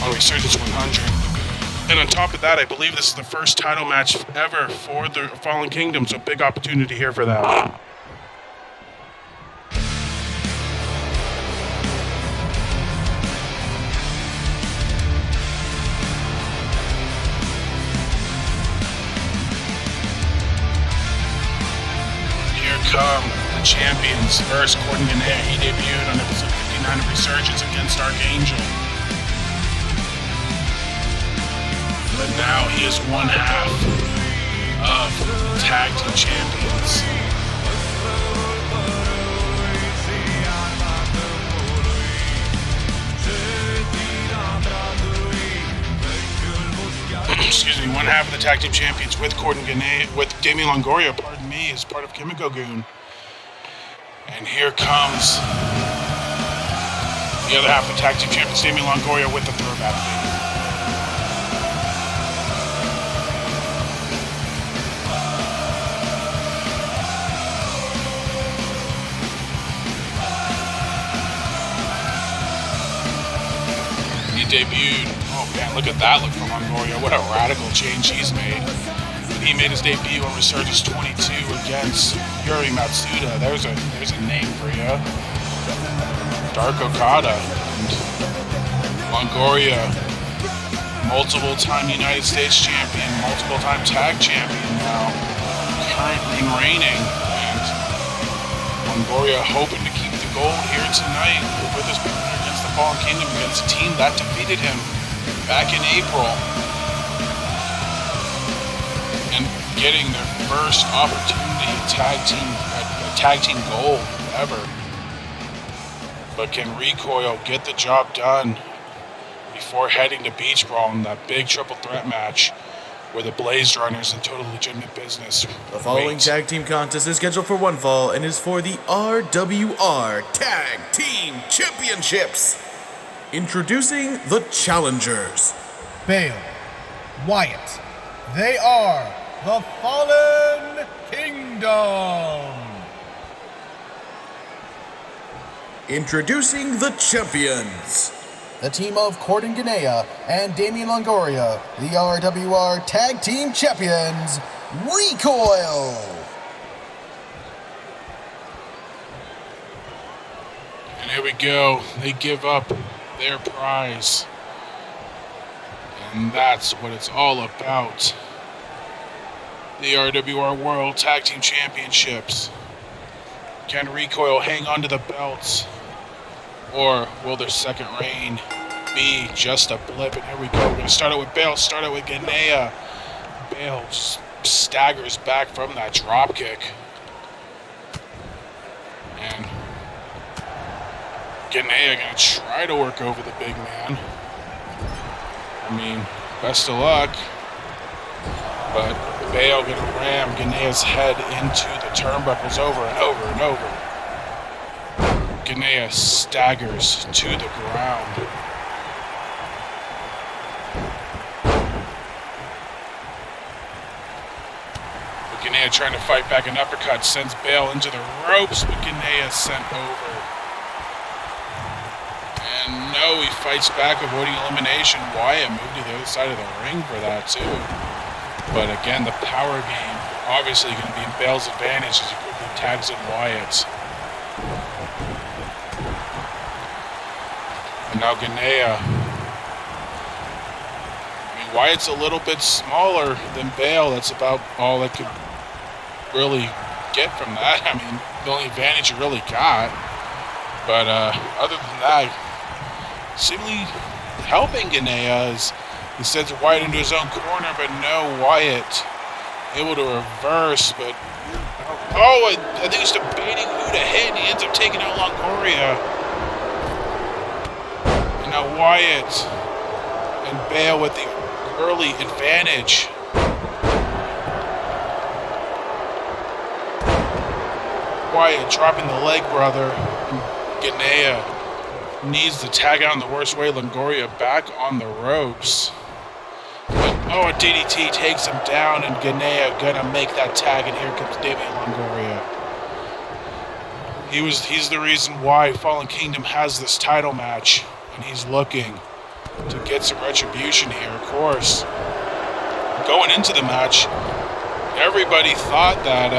on Resurgence 100. And on top of that, I believe this is the first title match ever for the Fallen Kingdom, so big opportunity here for them. Come the champions. First, Gordon Gannett, he debuted on episode 59 of Resurgence against Archangel. But now he is one half of the tag team champions. Excuse me, one half of the tag team champions with Gordon Gannett, with Damian Longoria, pardon me, as part of Kimiko Goon. And here comes the other half of the tag team champions, Damian Longoria with the throwback thing. He debuted. Oh man, look at that look from Longoria. What a radical change he's made. He made his debut on Resurgence 22 against Yuri Matsuda. There's a name for you. Dark Okada. And Longoria, multiple-time United States champion, multiple-time tag champion now, currently reigning. And Longoria hoping to keep the gold here tonight with his partner against the Fallen Kingdom, against a team that defeated him back in April. And getting their first opportunity at tag team gold ever. But can Recoil get the job done before heading to Beach Brawl in that big triple threat match where the Blazed Runners and Total Legitimate Business? The following tag team contest is scheduled for one fall and is for the RWR Tag Team Championships. Introducing the challengers. Bale, Wyatt, they are the Fallen Kingdom. Introducing the champions. The team of Gordon Gannett and Damian Longoria, the RWR Tag Team Champions, Recoil. And here we go. They give up their prize. And that's what it's all about. The RWR World Tag Team Championships. Can Recoil hang on to the belts? Or will their second reign be just a blip? And here we go. We're going to start it with Bale. Start it with Gannett. Bale just staggers back from that drop kick. And Gannett going to try to work over the big man. I mean, best of luck. But Bale going to ram Gannett's head into the turnbuckles over and over and over. Ganea staggers to the ground. Ganea trying to fight back, an uppercut sends Bale into the ropes, but Ganea sent over. And no, he fights back, avoiding elimination. Wyatt moved to the other side of the ring for that too. But again, the power game obviously going to be in Bale's advantage as he quickly tags in Wyatt. And now Ganea. I mean, Wyatt's a little bit smaller than Bale. That's about all I could really get from that. I mean, the only advantage you really got. But other than that, seemingly helping Ganea as he sends Wyatt into his own corner, but no, Wyatt able to reverse, but I think he's debating who to hit, and he ends up taking out Longoria. And now Wyatt and Bale with the early advantage. Wyatt dropping the leg, brother. Ganea needs to tag out in the worst way. Longoria back on the ropes. But, a DDT takes him down, and Ganea gonna make that tag, and here comes Damian Longoria. He's the reason why Fallen Kingdom has this title match, and he's looking to get some retribution here, of course. Going into the match, everybody thought that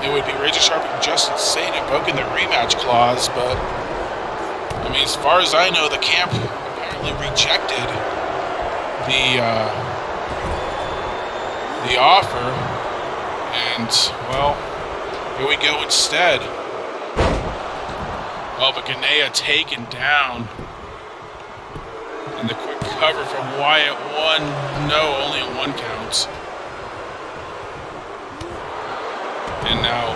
it would be Razor Sharp and Justin Sane invoking the rematch clause, but I mean, as far as I know, the camp apparently rejected the offer, and well, here we go instead. Oh, but Ganea taken down, and the quick cover from Wyatt. Only a 1 count. And now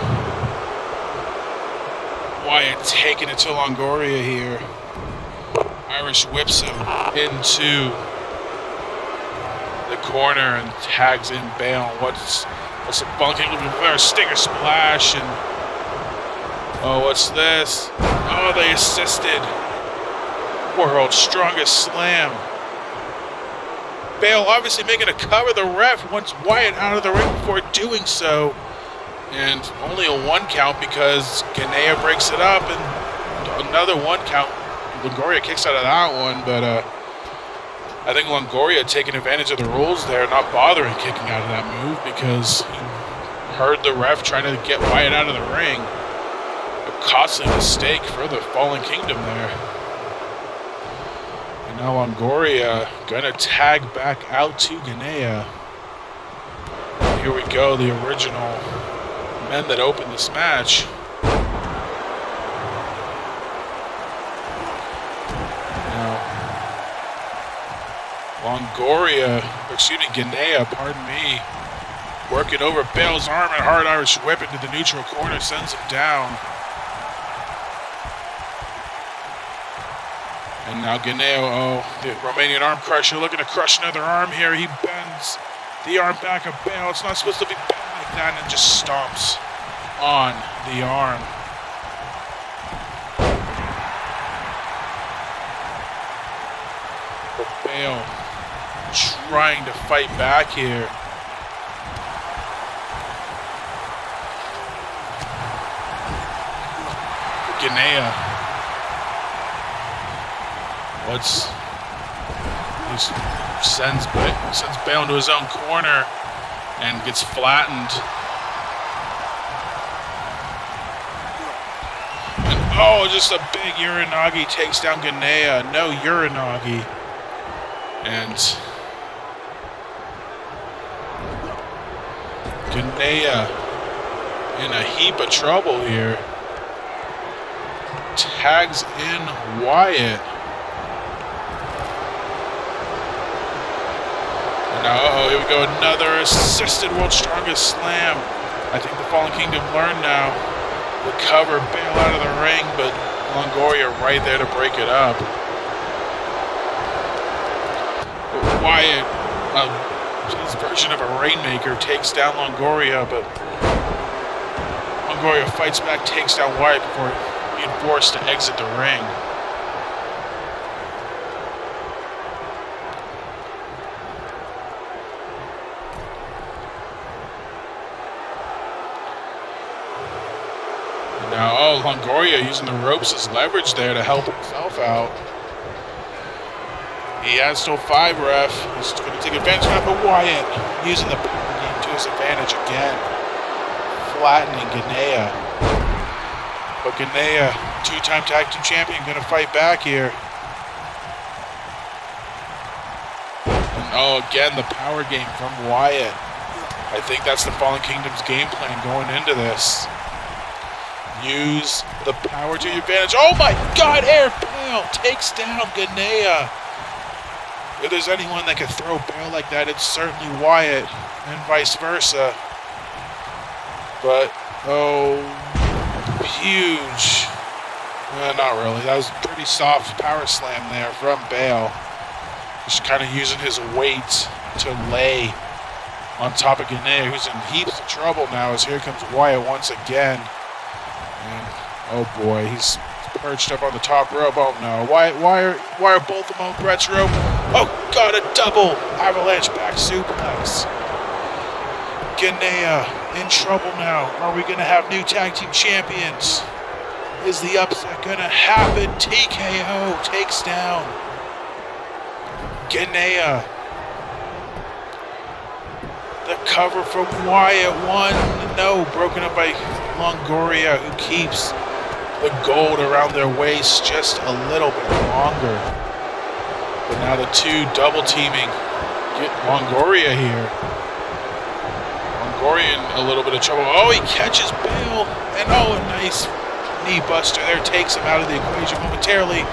Wyatt taking it to Longoria here. Irish whips him into the corner and tags in Bale. What's the bunking looking for? A stinger splash, and what's this? Oh, they assisted. World's strongest slam. Bale obviously making a cover. The ref wants Wyatt out of the ring before doing so. And only a 1 count because Ganea breaks it up, and another 1 count. Longoria kicks out of that one, but I think Longoria taking advantage of the rules there, not bothering kicking out of that move because he heard the ref trying to get Wyatt out of the ring. A costly mistake for the Fallen Kingdom there. And now Longoria gonna tag back out to Ganea. Here we go, the original men that opened this match. Now, Ganea, pardon me, working over Bale's arm and hard Irish whip into the neutral corner, sends him down. And now Ganea, the Romanian arm crusher, looking to crush another arm here. He bends the arm back of Bale. It's not supposed to be bent like that, and just stomps on the arm. But Bale trying to fight back here. Ganea. He sends Bale into his own corner and gets flattened. And just a big Uranagi takes down Ganea. No Uranagi. And Ganea in a heap of trouble here. Tags in Wyatt. And now, here we go, another assisted World's Strongest Slam. I think the Fallen Kingdom learned now. Recover Bale out of the ring, but Longoria right there to break it up. But Wyatt, his version of a Rainmaker, takes down Longoria, but Longoria fights back, takes down Wyatt before being forced to exit the ring. Now, Longoria using the ropes as leverage there to help himself out. He has still 5, ref. He's going to take advantage of that, but Wyatt using the power game to his advantage again. Flattening Ganea. But Ganea, 2-time tag team champion, going to fight back here. And again, the power game from Wyatt. I think that's the Fallen Kingdom's game plan going into this. Use the power to your advantage. Oh my God, Air Bale takes down Ganea. If there's anyone that can throw Bale like that, it's certainly Wyatt, and vice versa. But, huge. Not really. That was a pretty soft power slam there from Bale. Just kind of using his weight to lay on top of Ganea, who's in heaps of trouble now, as here comes Wyatt once again. And, oh boy, he's perched up on the top rope. Oh no, why are both of them on Brett's rope? Oh God, a double avalanche back suplex. Ganea in trouble now. Are we going to have new tag team champions? Is the upset going to happen? TKO takes down Ganea. The cover from Wyatt, 1, no, broken up by Longoria, who keeps the gold around their waist just a little bit longer. But now the two double teaming get Longoria here. Longoria in a little bit of trouble. Oh, he catches Bale, and a nice knee buster there takes him out of the equation momentarily.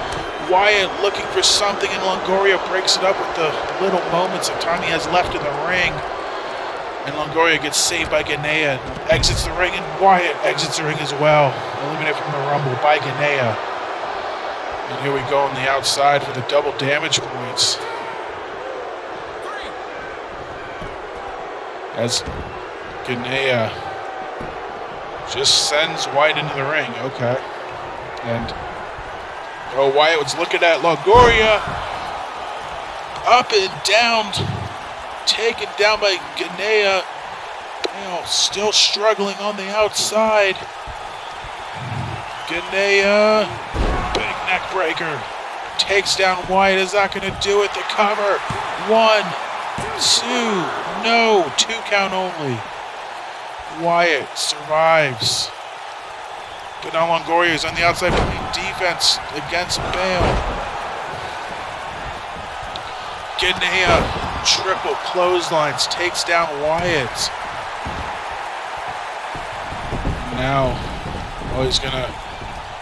Wyatt looking for something, and Longoria breaks it up with the little moments of time he has left in the ring. And Longoria gets saved by Ganea, exits the ring, and Wyatt exits the ring as well. Eliminated from the Rumble by Ganea. And here we go on the outside for the double damage points. As Ganea just sends Wyatt into the ring. Okay. And Wyatt was looking at Longoria. Up and down. Taken down by Ganea. Bale still struggling on the outside. Ganea, big neck breaker. Takes down Wyatt. Is that going to do it? The cover. 1, 2, no. 2 count only. Wyatt survives. But now Longoria is on the outside playing defense against Bale. Ganea. Triple clotheslines, takes down Wyatt. Now, he's gonna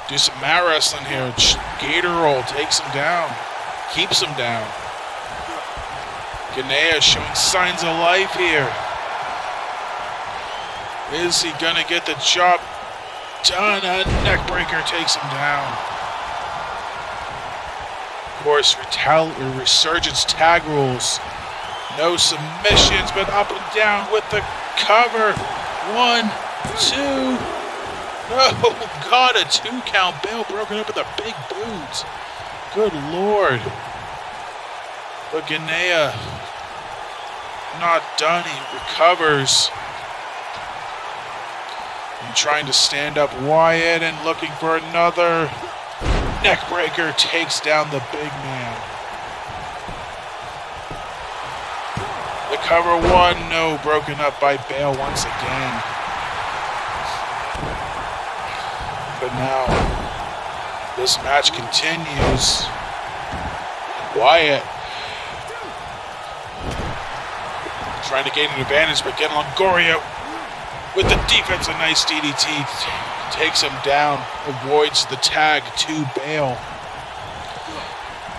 do some mat wrestling here. Gator roll takes him down, keeps him down. Ganea showing signs of life here. Is he gonna get the job done? A neck breaker takes him down. Of course, Resurgence tag rules. No submissions, but up and down with the cover. 1, 2. Oh, God, a 2 count. Bale broken up with a big boot. Good Lord. But Ganea not done. He recovers. And trying to stand up Wyatt and looking for another neck breaker. Takes down the big man. The cover 1, no, broken up by Bale once again. But now, this match continues. Wyatt trying to gain an advantage, but getting Longoria with the defense, a nice DDT. Takes him down, avoids the tag to Bale.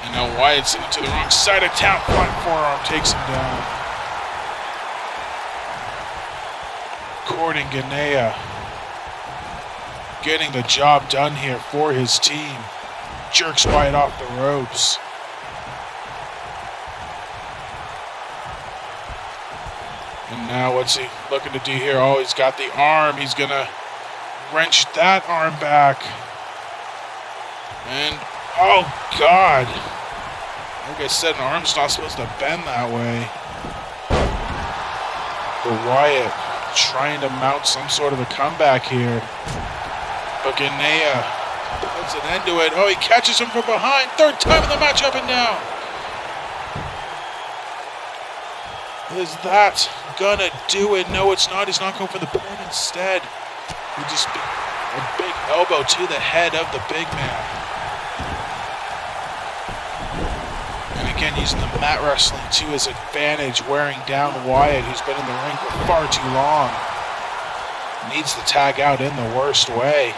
And now Wyatt's into the wrong side of town. Front forearm takes him down. Courting Ganea, getting the job done here for his team. Jerks Wyatt off the ropes. And now what's he looking to do here? Oh, he's got the arm. He's going to wrench that arm back. And, oh God. Like I said, an arm's not supposed to bend that way. But Wyatt trying to mount some sort of a comeback here. But Ganea puts an end to it. Oh, he catches him from behind. Third time in the match, up and down. Is that gonna do it? No, it's not. He's not going for the pin instead. He just a big elbow to the head of the big man. And again, using the mat wrestling to his advantage, wearing down Wyatt, who's been in the ring for far too long. Needs to tag out in the worst way.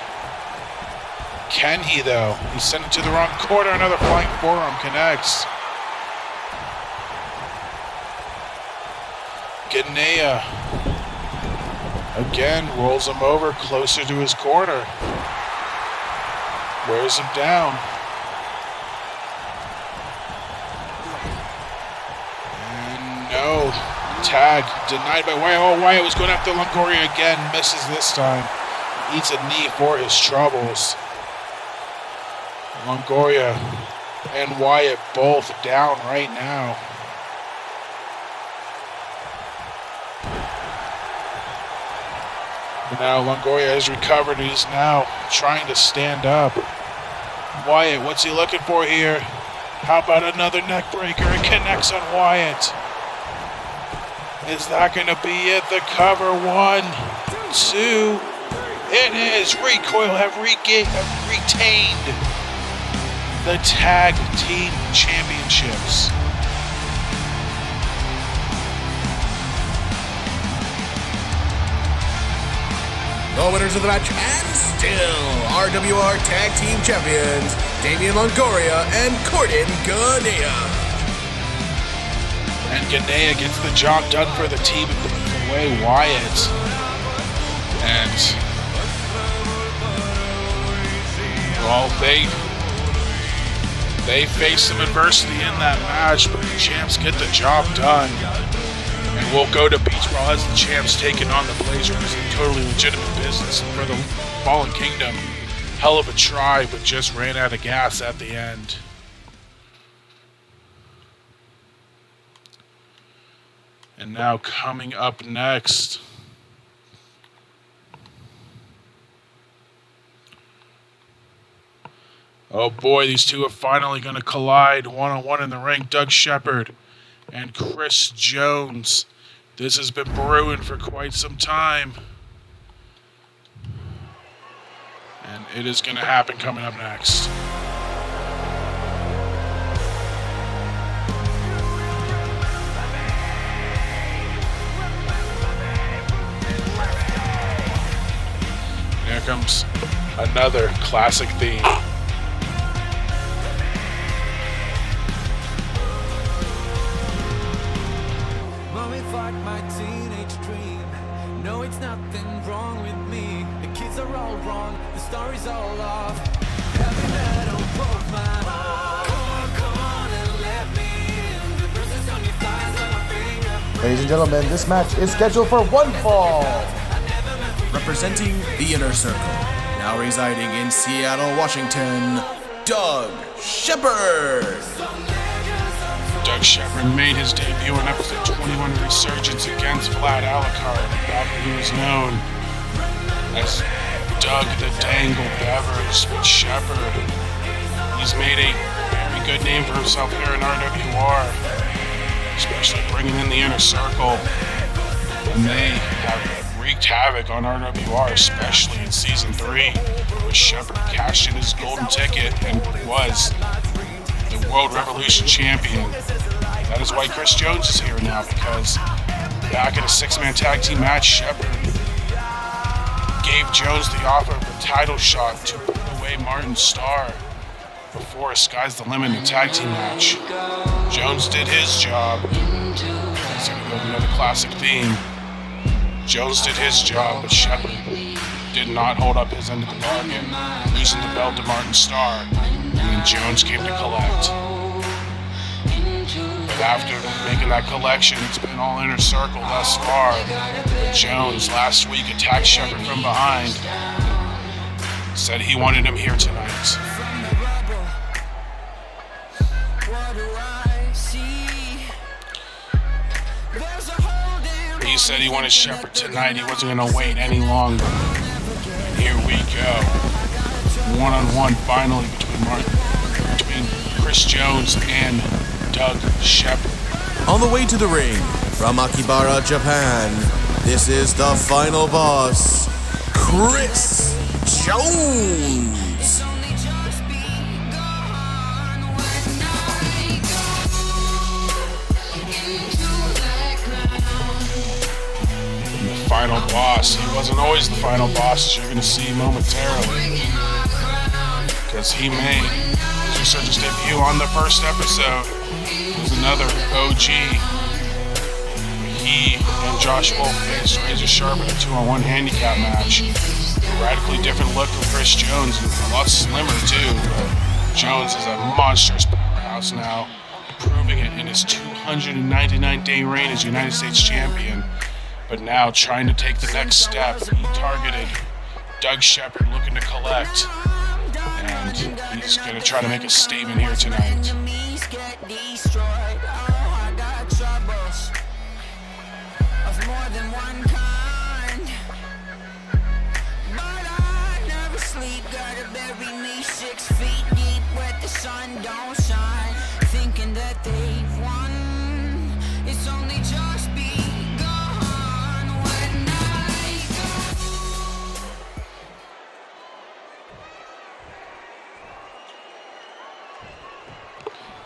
Can he, though? He sent it to the wrong corner. Another flying forearm connects. Ganea again rolls him over closer to his corner. Wears him down. And no. Tag denied by Wyatt. Oh, Wyatt was going after Longoria again. Misses this time. Eats a knee for his troubles. Longoria and Wyatt both down right now. But now Longoria has recovered. He's now trying to stand up. Wyatt, what's he looking for here? How about another neck breaker? It connects on Wyatt. Is that going to be it? The cover. 1, 2. It is. Recoil have retained the Tag Team Championships. The winners of the match, and still RWR Tag Team Champions, Damian Longoria and Corden Ganea. And Ganea gets the job done for the team and puts away Wyatt. And, well, they face some adversity in that match, but the champs get the job done. And we'll go to Beach Brawl as the champs taking on the Blazers in totally legitimate business for the Fallen Kingdom. Hell of a try, but just ran out of gas at the end. And now coming up next, oh boy, these two are finally going to collide one-on-one in the ring. Doug Shepard and Chris Jones. This has been brewing for quite some time. And it is going to happen coming up next. Here comes another classic theme. My teenage dream. No, it's nothing wrong with me. The kids are all wrong. The story's all off. Heavy metal broke my heart. Come on and let me in. The bruises on your thighs and my finger. Ladies and gentlemen, this match is scheduled for one fall. Representing the Inner Circle, now residing in Seattle, Washington, Doug Shepard. Doug Shepard made his debut in episode 21 of Resurgence against Vlad Alucard, back when he was known as Doug the Dangle Beavers. But Shepard, he's made a very good name for himself here in RWR, especially bringing in the Inner Circle. And they have wreaked havoc on RWR, especially in Season 3, where Shepard cashed in his golden ticket and was the World Revolution Champion. That is why Chris Jones is here now, because back in a 6-man tag team match, Shepard gave Jones the offer of a title shot to put away Martin Starr before a Sky's the Limit in a tag team match. Jones did his job. It's going to go with another classic theme. Jones did his job, but Shepard did not hold up his end of the bargain, losing the belt to Martin Starr. And then Jones came to collect. But after making that collection, it's been all Inner Circle thus far. But Jones last week attacked Shepard from behind. Said he wanted him here tonight. he said he wanted Shepard tonight. He wasn't going to wait any longer. And here we go. One-on-one finally between Chris Jones and Doug Shepard. On the way to the ring, from Akibara, Japan, this is the final boss, Chris Jones. Final boss. He wasn't always the final boss, as you're going to see momentarily, because he made his Resurgence debut on the first episode. It was another OG. He and Josh Wolf faced Razor Sharp in a 2-on-1 handicap match. A radically different look from Chris Jones, and a lot slimmer too. But Jones is a monstrous powerhouse now, proving it in his 299-day reign as United States champion. But now trying to take the next step, he targeted Doug Shepard, looking to collect, and he's going to try to make a statement here tonight.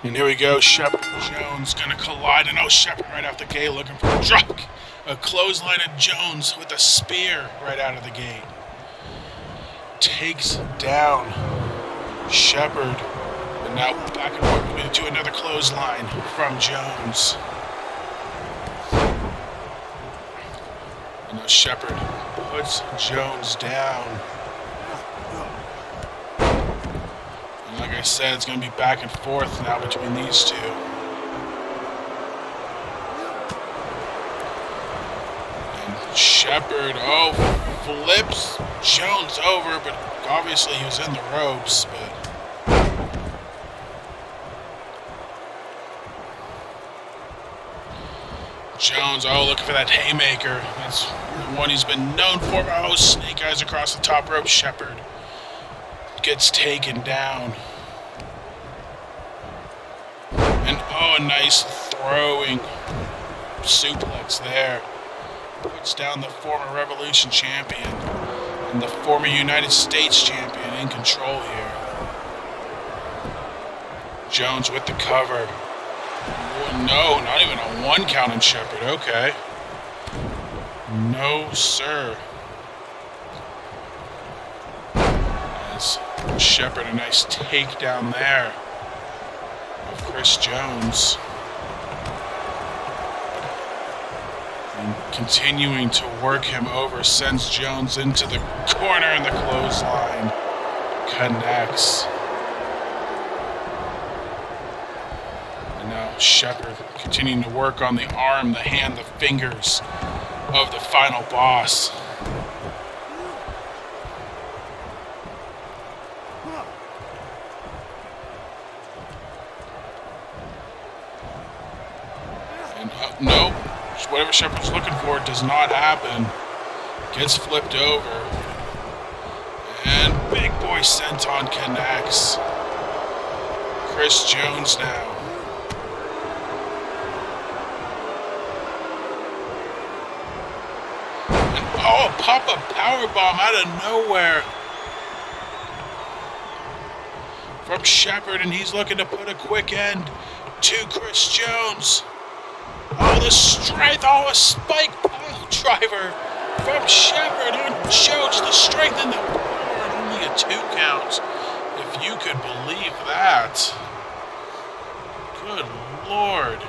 And here we go, Shepard Jones gonna collide, and Shepard right off the gate looking for a drop. A clothesline of Jones with a spear right out of the gate. Takes down Shepard, and now back and forth to another clothesline from Jones. And now Shepard puts Jones down. Like I said, it's going to be back and forth now between these two. And Shepard, flips Jones over, but obviously he was in the ropes, but... Jones, looking for that haymaker. That's the one he's been known for. Snake eyes across the top rope. Shepard gets taken down. And a nice throwing suplex there. Puts down the former Revolution champion and the former United States champion in control here. Jones with the cover. No, not even a 1 count on Shepard. Okay. No, sir. As Shepard, a nice takedown there of Chris Jones. And continuing to work him over, sends Jones into the corner, and the clothesline connects. And now Shepard continuing to work on the arm, the hand, the fingers of the final boss. And nope, whatever Shepard's looking for does not happen. Gets flipped over. And big boy senton connects. Chris Jones now. And a pop-up powerbomb out of nowhere from Shepard, and he's looking to put a quick end to Chris Jones. The strength, a spike pile driver from Shepard on Jones. The strength in the board, only a 2 count, if you could believe that. Good Lord.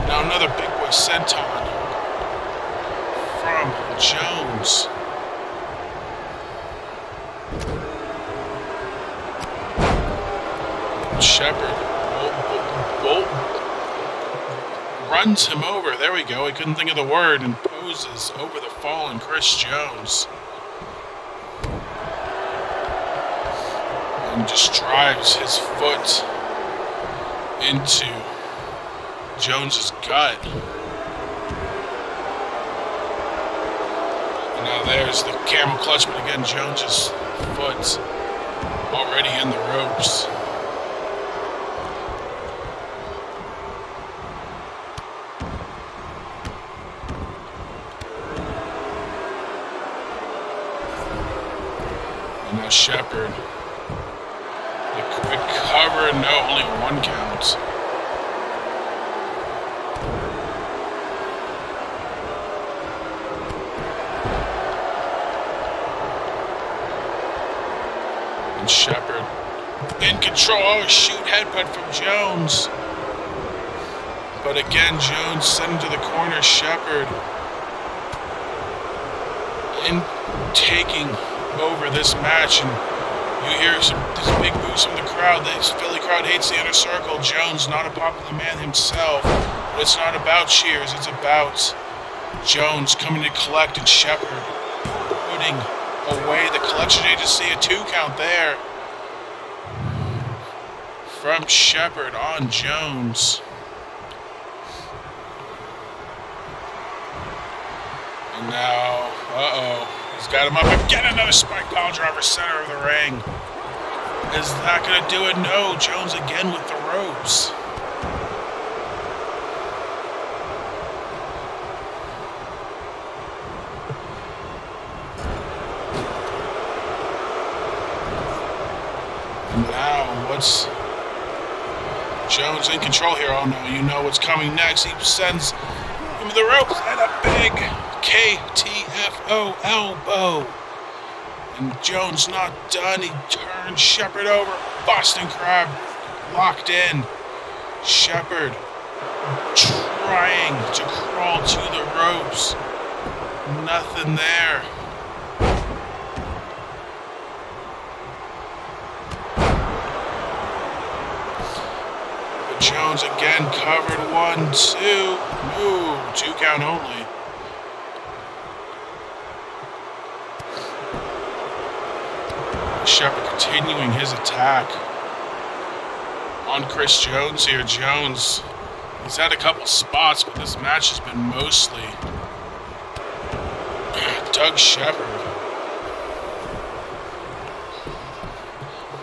Now another big boy senton from Jones. Shepard runs him over. There we go. I couldn't think of the word, and poses over the fallen Chris Jones. And just drives his foot into Jones's gut. And now there's the camel clutch, but again, Jones's foot's already in the ropes. And now Shepard. The quick cover, no, only one count. And Shepard in control. Oh, shoot, headbutt from Jones. But again, Jones sent him to the corner. Shepard in taking over this match, and you hear these big boos from the crowd. The Philly crowd hates the inner circle. Jones, not a popular man himself, but it's not about cheers. It's about Jones coming to collect, and Shepard putting away the collection agency. A 2 count there from Shepard on Jones. And now, he's got him up again. Another spike pile driver, center of the ring. Is that going to do it? No. Jones again with the ropes. And now, what's Jones in control here? Oh no, you know what's coming next. He sends him to the ropes and a big KTFO elbow. And Jones not done. He turns Shepard over. Boston Crab locked in. Shepard trying to crawl to the ropes. Nothing there. But Jones again covered. 1, 2. Ooh, 2 count only. Shepard continuing his attack on Chris Jones here. Jones, he's had a couple spots, but this match has been mostly Doug Shepard.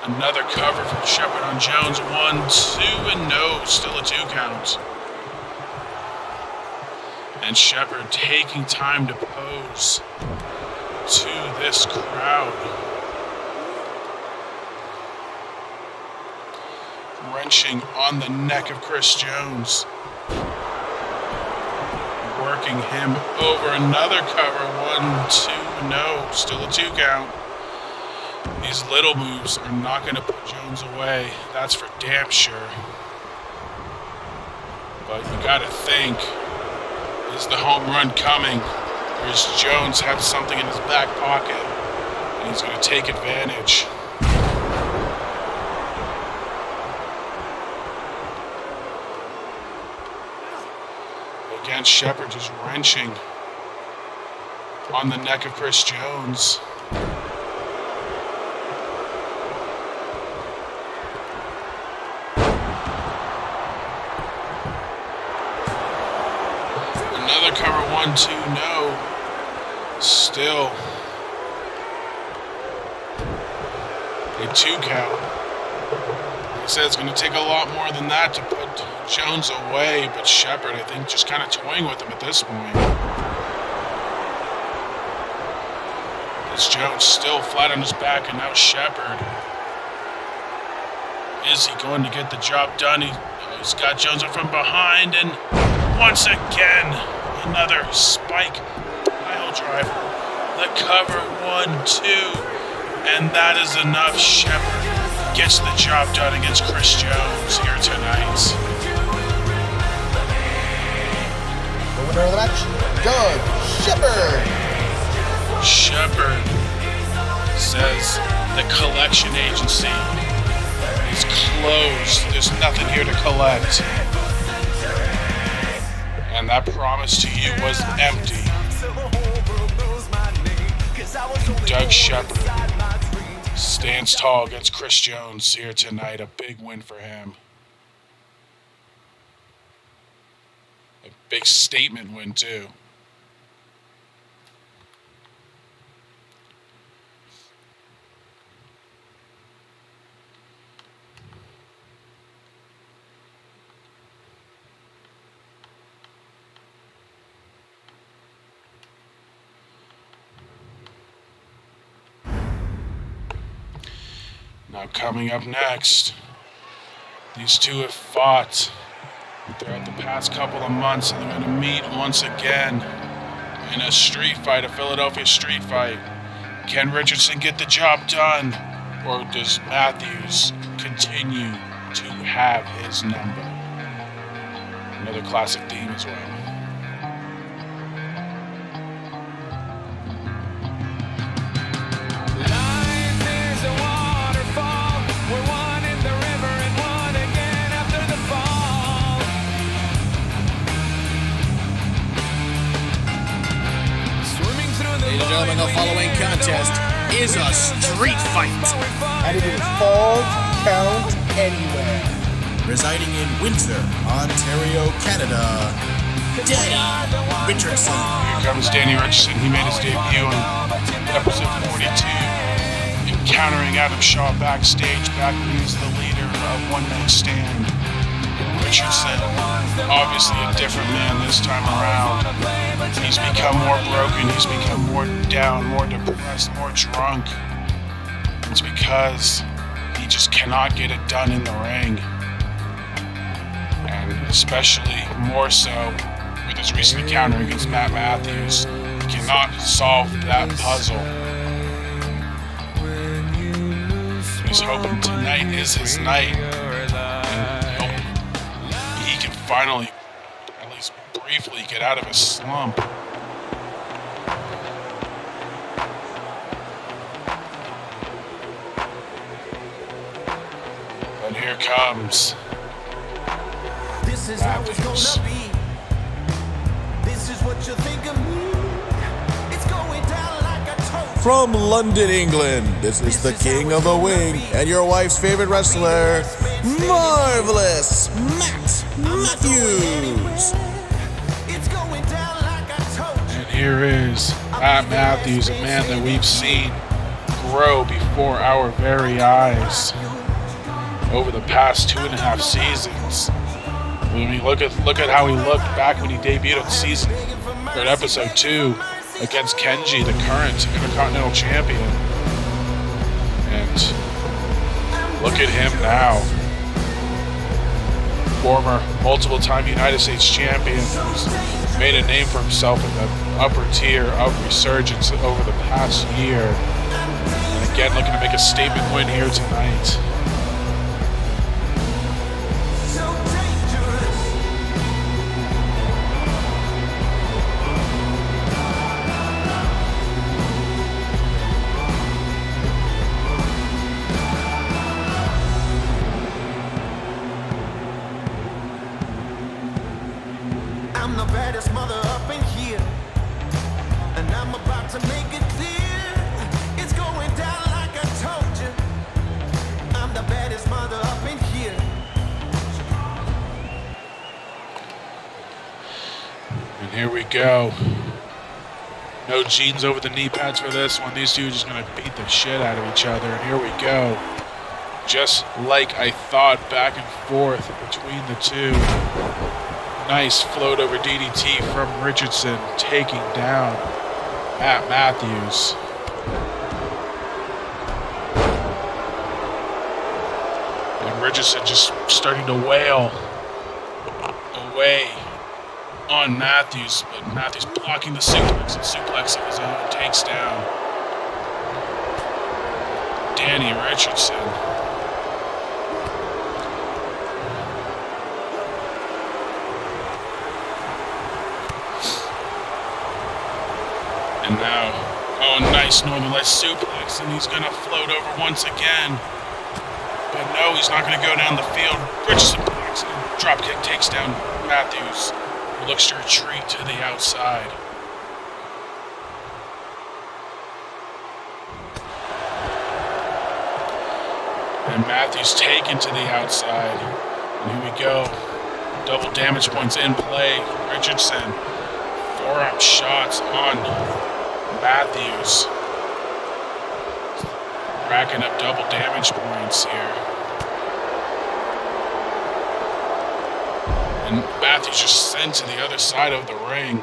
Another cover from Shepard on Jones. 1, 2, and no, still a 2 count. And Shepard taking time to pose to this crowd. Wrenching on the neck of Chris Jones. Working him over. Another cover. 1, 2, no. Still a 2 count. These little moves are not going to put Jones away. That's for damn sure. But you got to think, is the home run coming? Or does Jones have something in his back pocket and he's going to take advantage? Again, Shepard just wrenching on the neck of Chris Jones. Another cover. 1, 2, no. Still a 2 count. Like I said, it's going to take a lot more than that to put Jones away, but Shepard, I think, just kind of toying with him at this point. It's Jones still flat on his back, and now Shepard. Is he going to get the job done? He's got Jones up from behind, and once again, another spike pile driver. The cover. 1, 2, and that is enough. Shepard gets the job done against Chris Jones here tonight. The winner of the match, Doug Shepard. Shepard says the collection agency is closed. There's nothing here to collect. And that promise to you was empty. And Doug Shepard stands tall against Chris Jones here tonight. A big win for him. Big statement win, too. Now coming up next, these two have fought throughout the past couple of months, and they're going to meet once again in a street fight, a Philadelphia street fight. Can Richardson get the job done, or does Matthews continue to have his number? Another classic theme as well. Ladies and gentlemen, the following contest is a street fight. And it is Falls Count Anywhere. Residing in Windsor, Ontario, Canada, Danny Richardson. Here comes Danny Richardson. He made his debut on episode 42, encountering Adam Shaw backstage back when he was the leader of One Night Stand. Richardson, obviously a different man this time around. He's become more broken, he's become more down, more depressed, more drunk. It's because he just cannot get it done in the ring. And especially more so with his recent encounter against Matt Matthews. He cannot solve that puzzle. He's hoping tonight is his night. He can finally, at least briefly, get out of his slump. But here comes This is how it's gonna be. This is what you think of me. It's going down like a toast. From London, England, this is the King of the Wing and your wife's favorite wrestler, Marvelous Matt Matthews. It's going down like a toast. And here is Matt Matthews, a man that we've seen grow before our very eyes over the past 2.5 seasons. When we look at how he looked back when he debuted at episode 2 against Kenji, the current Intercontinental Champion. And look at him now. Former multiple-time United States champion who's made a name for himself in the upper tier of Resurgence over the past year. And again, looking to make a statement win here tonight. I'm the baddest mother up in here, and I'm about to make it clear. It's going down like I told you. I'm the baddest mother up in here. And here we go. No jeans over the knee pads for this one. These two are just going to beat the shit out of each other. And here we go. Just like I thought, back and forth between the two. Nice float over DDT from Richardson, taking down Matt Matthews. And Richardson just starting to wail away on Matthews, but Matthews blocking the suplex, and suplex of his own takes down Danny Richardson. And now, oh, nice Northern Lights suplex, and he's gonna float over once again. But no, he's not gonna go down the field. Richardson blocks and dropkick takes down Matthews, who looks to retreat to the outside. And Matthews taken to the outside. And here we go. Double damage points in play. Richardson, forearm shots on Matthews. Racking up double damage points here. And Matthews just sent to the other side of the ring.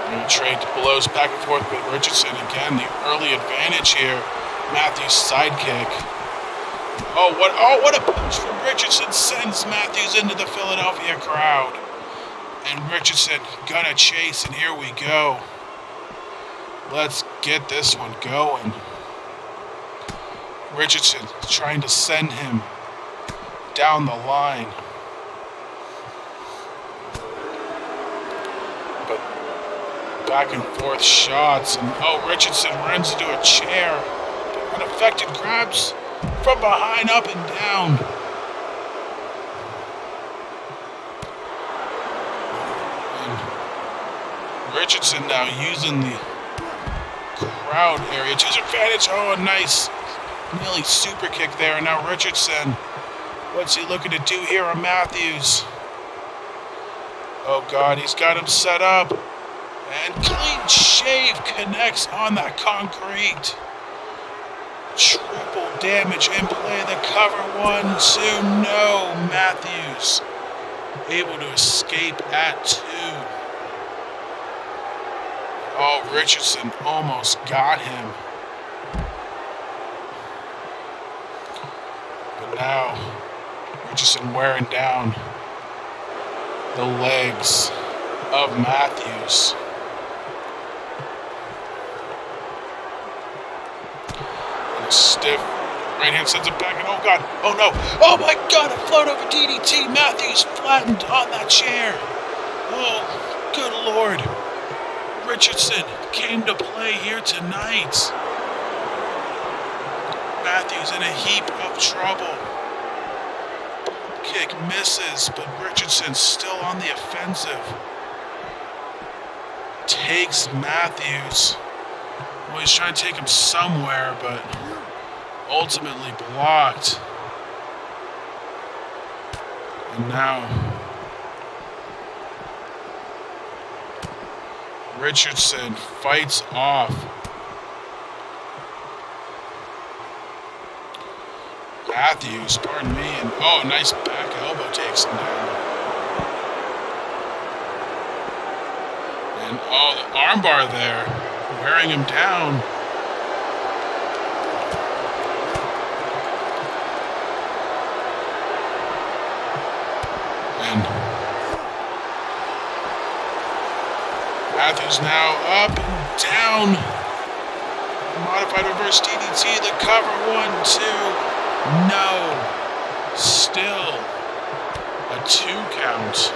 And trade blows back and forth with Richardson. Again, the early advantage here. Matthews' sidekick. Oh, what a punch from Richardson sends Matthews into the Philadelphia crowd. And Richardson gonna chase, and here we go. Let's get this one going. Richardson trying to send him down the line. But back and forth shots, and Richardson runs into a chair. Unaffected grabs from behind, up and down. And Richardson now using the crowd area to his advantage. Oh, a nice nearly super kick there. And now Richardson, what's he looking to do here on Matthews? Oh God, he's got him set up. And clean shave connects on that concrete. Triple damage in play. The cover, 1, 2. No, Matthews able to escape at 2. Oh, Richardson almost got him. But now, Richardson wearing down the legs of Matthews. And a stiff right hand sends it back, and oh God, oh no, oh my God, a float over DDT. Matthews flattened on that chair. Oh, good Lord. Richardson came to play here tonight. Matthews in a heap of trouble. Kick misses, but Richardson still on the offensive. Takes Matthews. Well, he's trying to take him somewhere, but ultimately blocked. And now Richardson fights off Matthews, pardon me, and a nice back elbow takes him down. And the armbar there, wearing him down. And Matthews now up and down. Modified reverse DDT, the cover, 1, 2. No. Still a 2 count.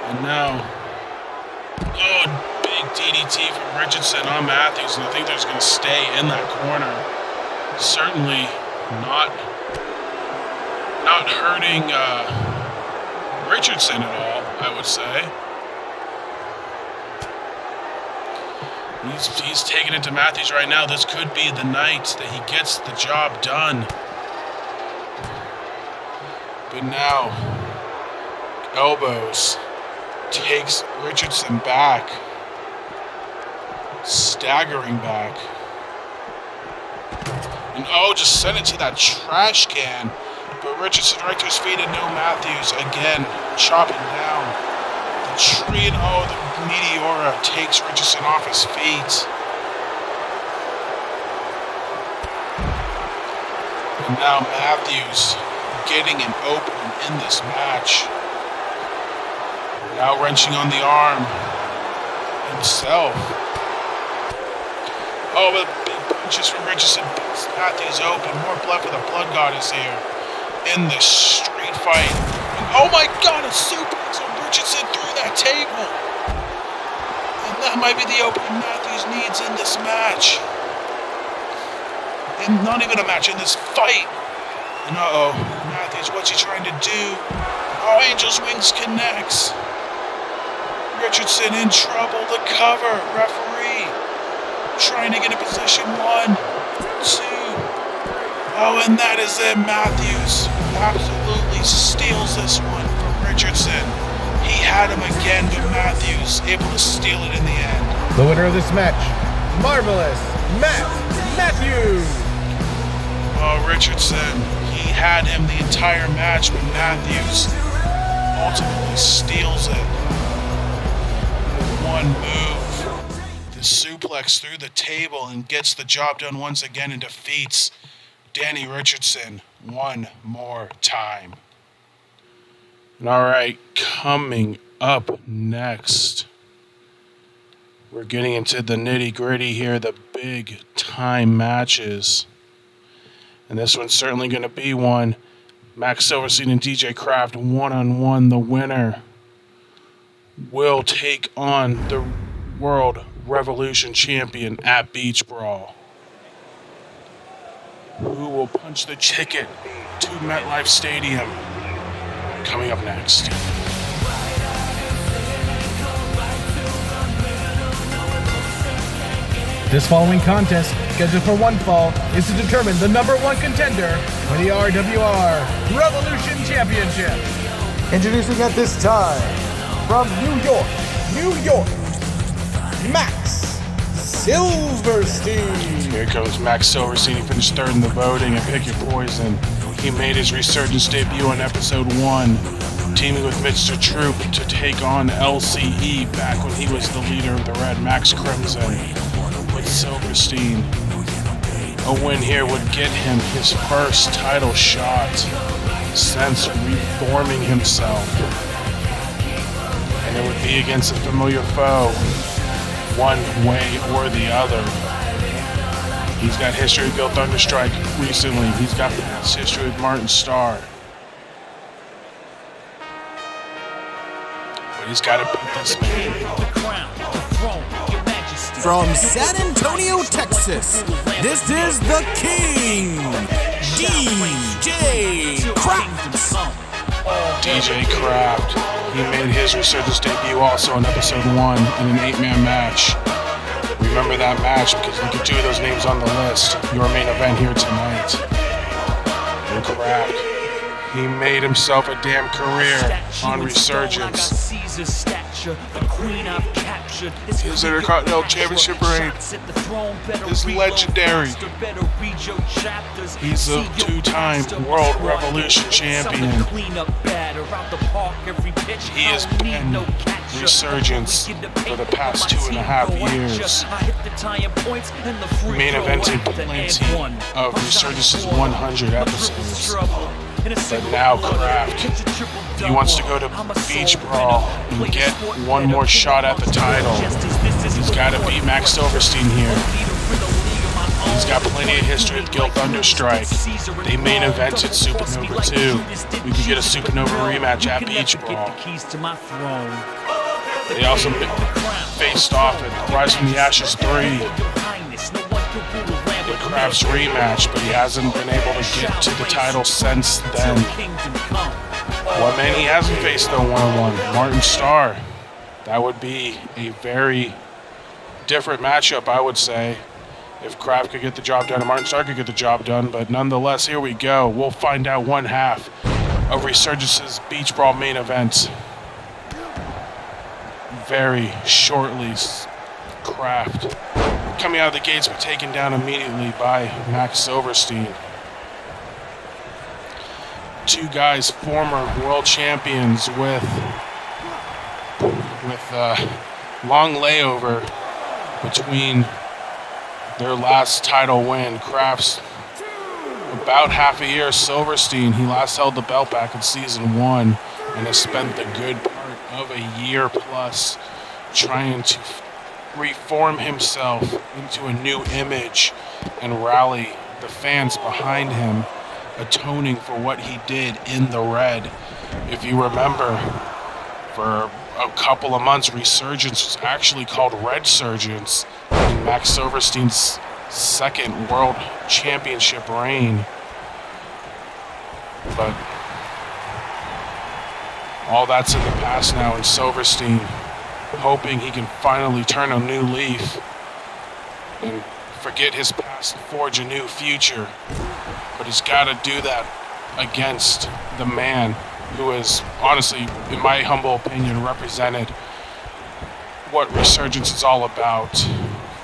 And now, big DDT from Richardson on Matthews, and I think there's going to stay in that corner. Certainly not hurting Richardson at all, I would say. He's taking it to Matthews right now. This could be the night that he gets the job done. But now, elbows takes Richardson back, staggering back. And just sent it to that trash can. But Richardson right to his feet, and no, Matthews again chopping down the tree, and the Meteora takes Richardson off his feet. And now Matthews getting him open in this match. Now wrenching on the arm himself. But big punches from Richardson. Matthews open. More blood for the Blood Goddess here in this street fight. And oh my God, a suplex on Richardson through that table. And that might be the opening Matthews needs in this match. And not even a match, in this fight. And Matthews, what's he trying to do? Angel's Wings connects. Richardson in trouble. The cover. Referee trying to get a position. 1, 2. Oh, and that is it. Matthews absolutely steals this one from Richardson. He had him again, but Matthews able to steal it in the end. The winner of this match, Marvelous Matt Matthews. Oh, Richardson, he had him the entire match, but Matthews ultimately steals it. One move, the suplex through the table, and gets the job done once again and defeats Danny Richardson one more time. And all right, coming up next, we're getting into the nitty-gritty here, the big time matches. And this one's certainly going to be one. Max Silverstein and DJ Kraft one-on-one. The winner will take on the World Revolution Champion at Beach Brawl, who will punch the ticket to MetLife Stadium. Coming up next. This following contest, scheduled for one fall, is to determine the #1 contender for the RWR Revolution Championship. Introducing at this time, from New York, Max Silverstein. Here comes Max Silverstein. He finished 3rd in the voting at Pick Your Poison. He made his Resurgence debut on episode 1, teaming with Mr. Troop to take on LCE back when he was the leader of the Red Max Crimson. With Silverstein, a win here would get him his first title shot since reforming himself. And it would be against a familiar foe, one way or the other. He's got history with Bill Thunderstrike recently. He's got past history with Martin Starr. But he's got to beat this man. From San Antonio, Texas, this is the King, DJ Kraft. DJ Kraft. He made his Resurgence debut also on episode 1 in an 8-man match. Remember that match because look at 2 of those names on the list. Your main event here tonight. And Kraft, he made himself a damn career on Resurgence. His Intercontinental Championship reign is legendary. He's a 2-time World Revolution Champion. He has been Resurgence for the past 2.5 years. Main evented plenty of Resurgence's 100 episodes. But now Kraft, he wants to go to Beach Brawl and get one more shot at the title. He's got to beat Max Silverstein here. He's got plenty of history with Gil Thunderstrike. They main evented Supernova 2. We could get a Supernova rematch at Beach Brawl. They also faced off at Rise from the Ashes 3. With Kraft's rematch, but he hasn't been able to get to the title since then. What man he hasn't faced though one-on-one? Martin Starr. That would be a very different matchup, I would say, if Kraft could get the job done and Martin Starr could get the job done. But nonetheless, here we go. We'll find out one half of Resurgence's Beach Brawl main event very shortly. Kraft coming out of the gates but taken down immediately by Max Silverstein. 2 guys, former world champions with long layover between their last title win. Kraft's about half a year. Silverstein, he last held the belt back in season 1 and has spent the good part of a year plus trying to reform himself into a new image and rally the fans behind him, atoning for what he did in the red. If you remember, for a couple of months, Resurgence was actually called Resurgence in Max Silverstein's 2nd World Championship reign. But all that's in the past now, and Silverstein hoping he can finally turn a new leaf and forget his past and forge a new future. But he's got to do that against the man who has, honestly, in my humble opinion, represented what Resurgence is all about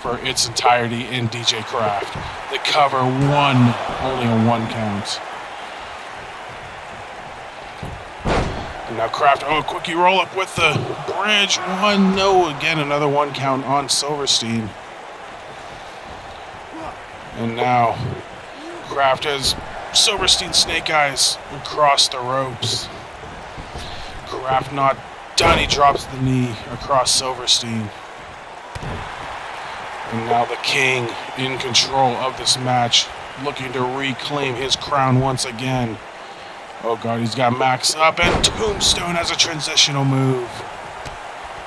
for its entirety in DJ Kraft. The cover won only a 1 count. And now Kraft, quickie roll up with the bridge. 1, no, again, another 1 count on Silverstein. And now Kraft has Silverstein snake eyes across the ropes. Kraft not done, he drops the knee across Silverstein. And now the King in control of this match, looking to reclaim his crown once again. Oh God, he's got Max up, and Tombstone as a transitional move.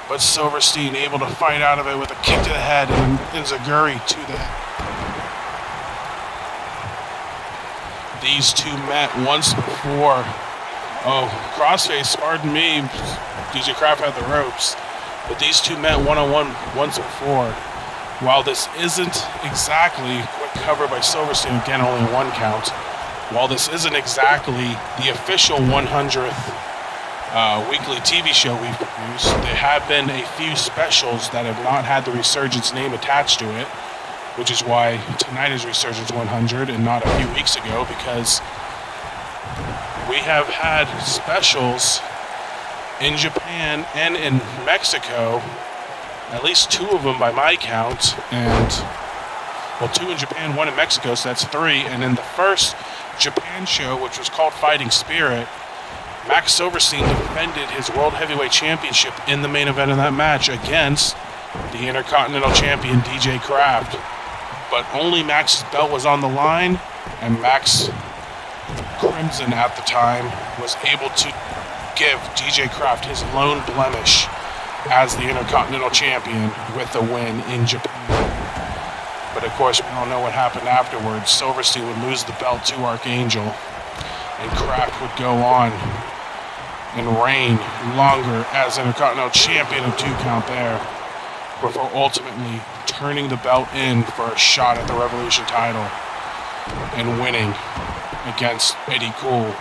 But Silverstein able to fight out of it with a kick to the head and Enziguri to the head. These two met once before. Oh, crossface, pardon me. DJ Kraft had the ropes. But these two met one-on-one once before. While this isn't exactly quick cover by Silverstein, again, only 1 count. While this isn't exactly the official 100th weekly TV show we've produced, there have been a few specials that have not had the Resurgence name attached to it, which is why tonight is Resurgence 100 and not a few weeks ago, because we have had specials in Japan and in Mexico, at least 2 of them by my count, and, well, 2 in Japan, 1 in Mexico, so that's 3, and in the first Japan show, which was called Fighting Spirit, Max Silverstein defended his World Heavyweight Championship in the main event of that match against the Intercontinental Champion DJ Kraft. But only Max's belt was on the line, and Max Crimson at the time was able to give DJ Kraft his lone blemish as the Intercontinental Champion with a win in Japan. But of course, we don't know what happened afterwards. Silverstein would lose the belt to Archangel, and Kraft would go on and reign longer as Intercontinental Champion of 2 count there, before ultimately turning the belt in for a shot at the Revolution title and winning against Eddie Cool.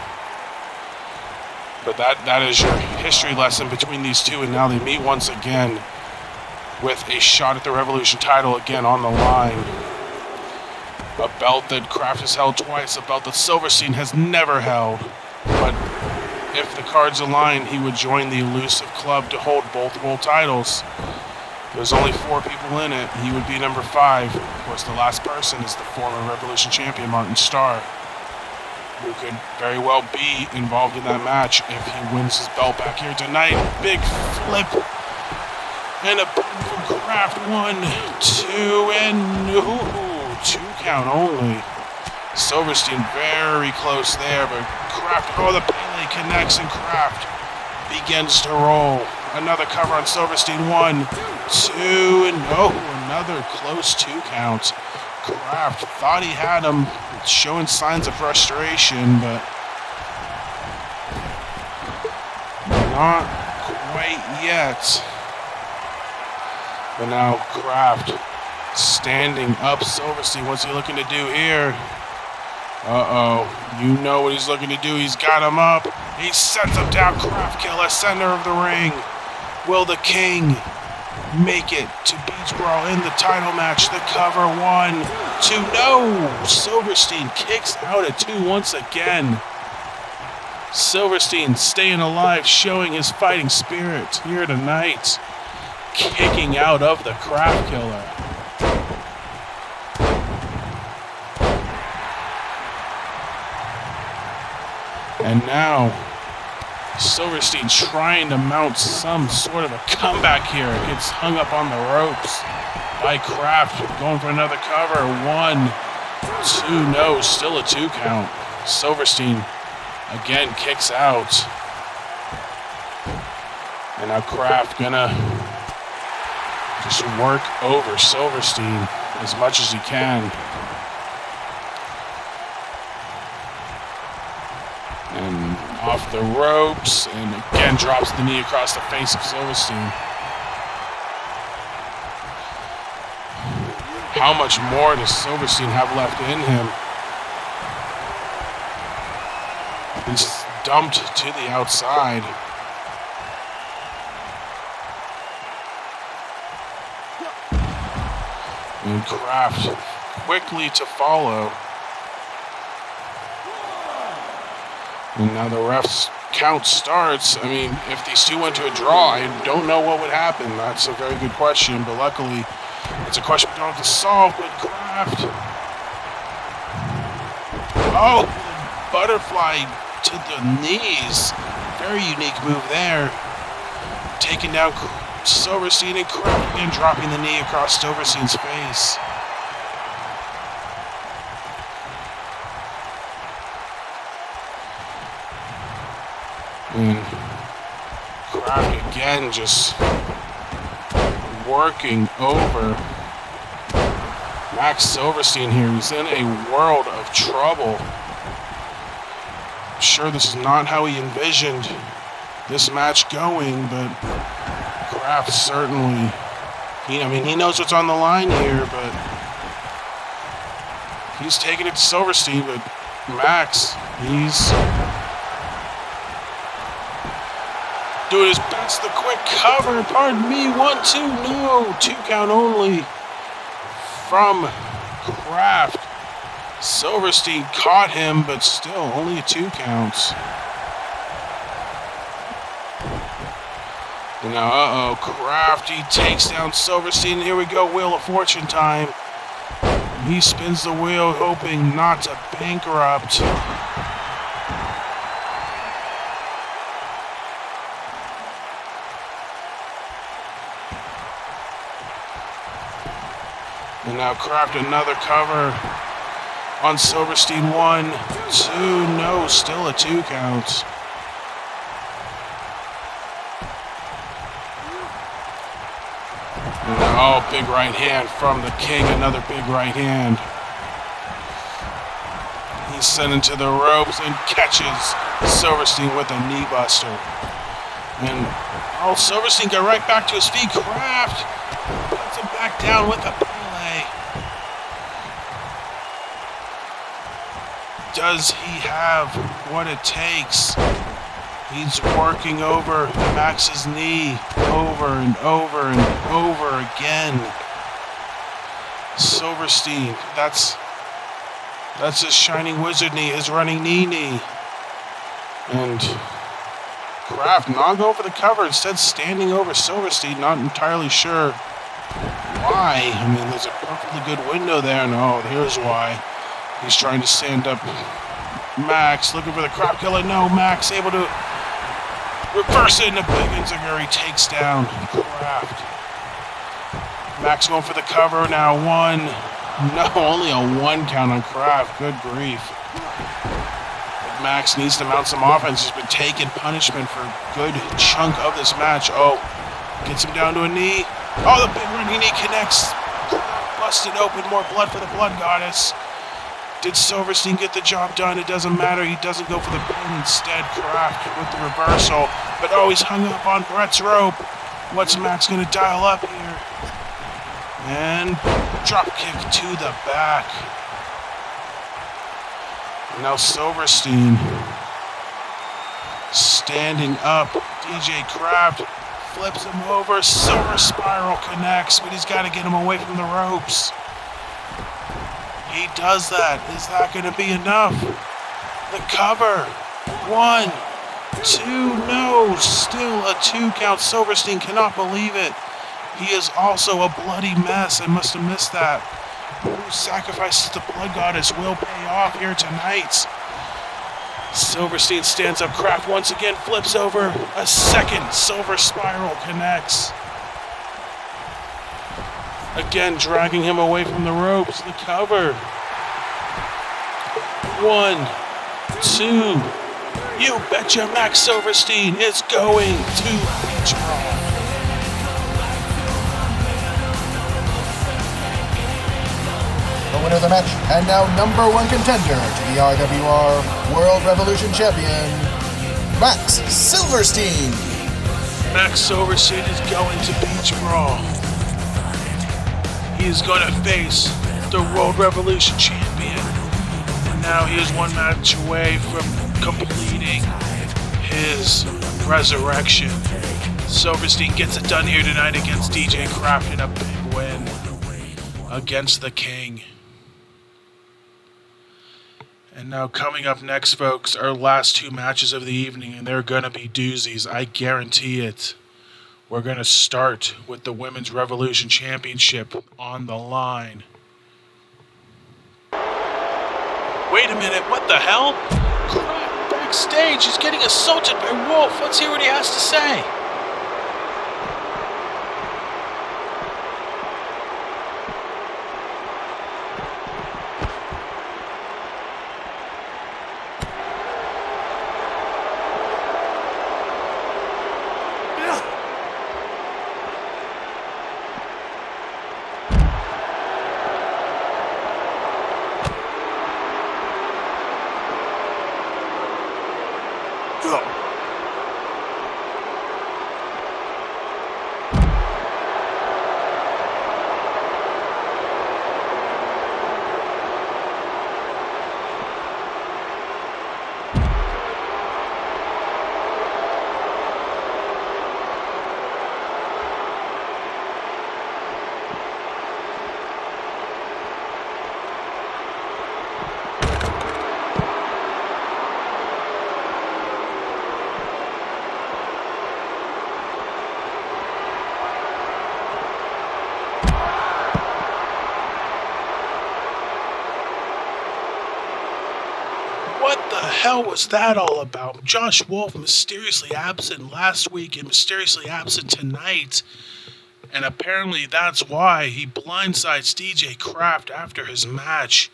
But that is your history lesson between these two, and now they meet once again with a shot at the Revolution title again on the line. A belt that Kraft has held twice, a belt that Silverstein has never held. But if the cards align, he would join the elusive club to hold both world titles. There's only 4 people in it. He would be number 5. Of course, the last person is the former Revolution champion, Martin Starr, who could very well be involved in that match if he wins his belt back here tonight. Big flip and a boom from Kraft. 1, 2, and 2 count only. Silverstein very close there, but Kraft, the Pele connects, and Kraft begins to roll. Another cover on Silverstein. 1, 2, and another close 2 count. Kraft thought he had him, showing signs of frustration, but not quite yet. But now Kraft standing up Silverstein. What's he looking to do here? You know what he's looking to do. He's got him up. He sets him down. Kraft kill at center of the ring. Will the King make it to Beachboro in the title match? The cover. 1, 2, no! Silverstein kicks out at 2 once again. Silverstein staying alive, showing his fighting spirit here tonight. Kicking out of the Kraft killer. And now Silverstein trying to mount some sort of a comeback here. Gets hung up on the ropes by Kraft. Going for another cover. 1, 2, no, still a 2 count. Silverstein again kicks out. And now Kraft gonna just work over Silverstein as much as he can. And off the ropes, and again drops the knee across the face of Silverstein. How much more does Silverstein have left in him? He's dumped to the outside. And Kraft quickly to follow. And now the ref's count starts. I mean, if these two went to a draw, I don't know what would happen. That's a very good question, but luckily it's a question we don't have to solve. But Kraft. Oh, butterfly to the knees. Very unique move there. Taking down Silverstein, and Kraft again dropping the knee across Silverstein's face. And Kraft again just working over Max Silverstein here. He's in a world of trouble. I'm sure this is not how he envisioned this match going, but Kraft certainly, he knows what's on the line here, but he's taking it to Silverstein, but Max, he's doing his best. The quick cover, pardon me, 1-2, no, 2 count only from Kraft. Silverstein caught him, but still only 2 counts. And now, Kraft, he takes down Silverstein. Here we go, Wheel of Fortune time. He spins the wheel, hoping not to bankrupt. And now Kraft, another cover on Silverstein. 1, 2, no, still a 2 count. Oh, big right hand from the King, another big right hand. He's sent into the ropes and catches Silverstein with a knee buster. And Silverstein got right back to his feet. Kraft puts him back down with a Pele. Does he have what it takes? He's working over Max's knee over and over and over again. Silverstein, that's his shining wizard knee, his running knee. And Kraft not going for the cover, instead standing over Silverstein, not entirely sure why. I mean, there's a perfectly good window there, and here's why. He's trying to stand up Max, looking for the crop killer. No, Max able to reverse it, and a big enziguri takes down Kraft. Max going for the cover now. 1. No, only a 1 count on Kraft. Good grief. But Max needs to mount some offense. He's been taking punishment for a good chunk of this match. Gets him down to a knee. The big running knee connects. Busted open. More blood for the Blood Goddess. Did Silverstein get the job done? It doesn't matter. He doesn't go for the pin. Instead, Kraft with the reversal. But he's hung up on Brett's rope. What's Max going to dial up here? And drop kick to the back. Now Silverstein standing up. DJ Kraft flips him over. Silver Spiral connects, but he's got to get him away from the ropes. He does that. Is that going to be enough? The cover. 1, 2, no. Still a 2 count. Silverstein cannot believe it. He is also a bloody mess. I must have missed that. Whose sacrifice to the Blood Goddess will pay off here tonight. Silverstein stands up. Kraft once again flips over. A second Silver Spiral connects. Again, dragging him away from the ropes. The cover. 1, 2. You betcha Max Silverstein is going to Beach Brawl. The winner of the match, and now #1 contender to the RWR World Revolution Champion, Max Silverstein. Max Silverstein is going to Beach Brawl. He is going to face the World Revolution champion. And now he is one match away from completing his resurrection. Silverstein gets it done here tonight against DJ Kraft in a big win against the King. And now coming up next, folks, our last two matches of the evening, and they're going to be doozies. I guarantee it. We're going to start with the Women's Revolution Championship on the line. Wait a minute, what the hell? Crap, backstage, he's getting assaulted by Wolf. Let's hear what he has to say. What the hell was that all about? Josh Wolf mysteriously absent last week and mysteriously absent tonight. And apparently that's why he blindsides DJ Kraft after his match.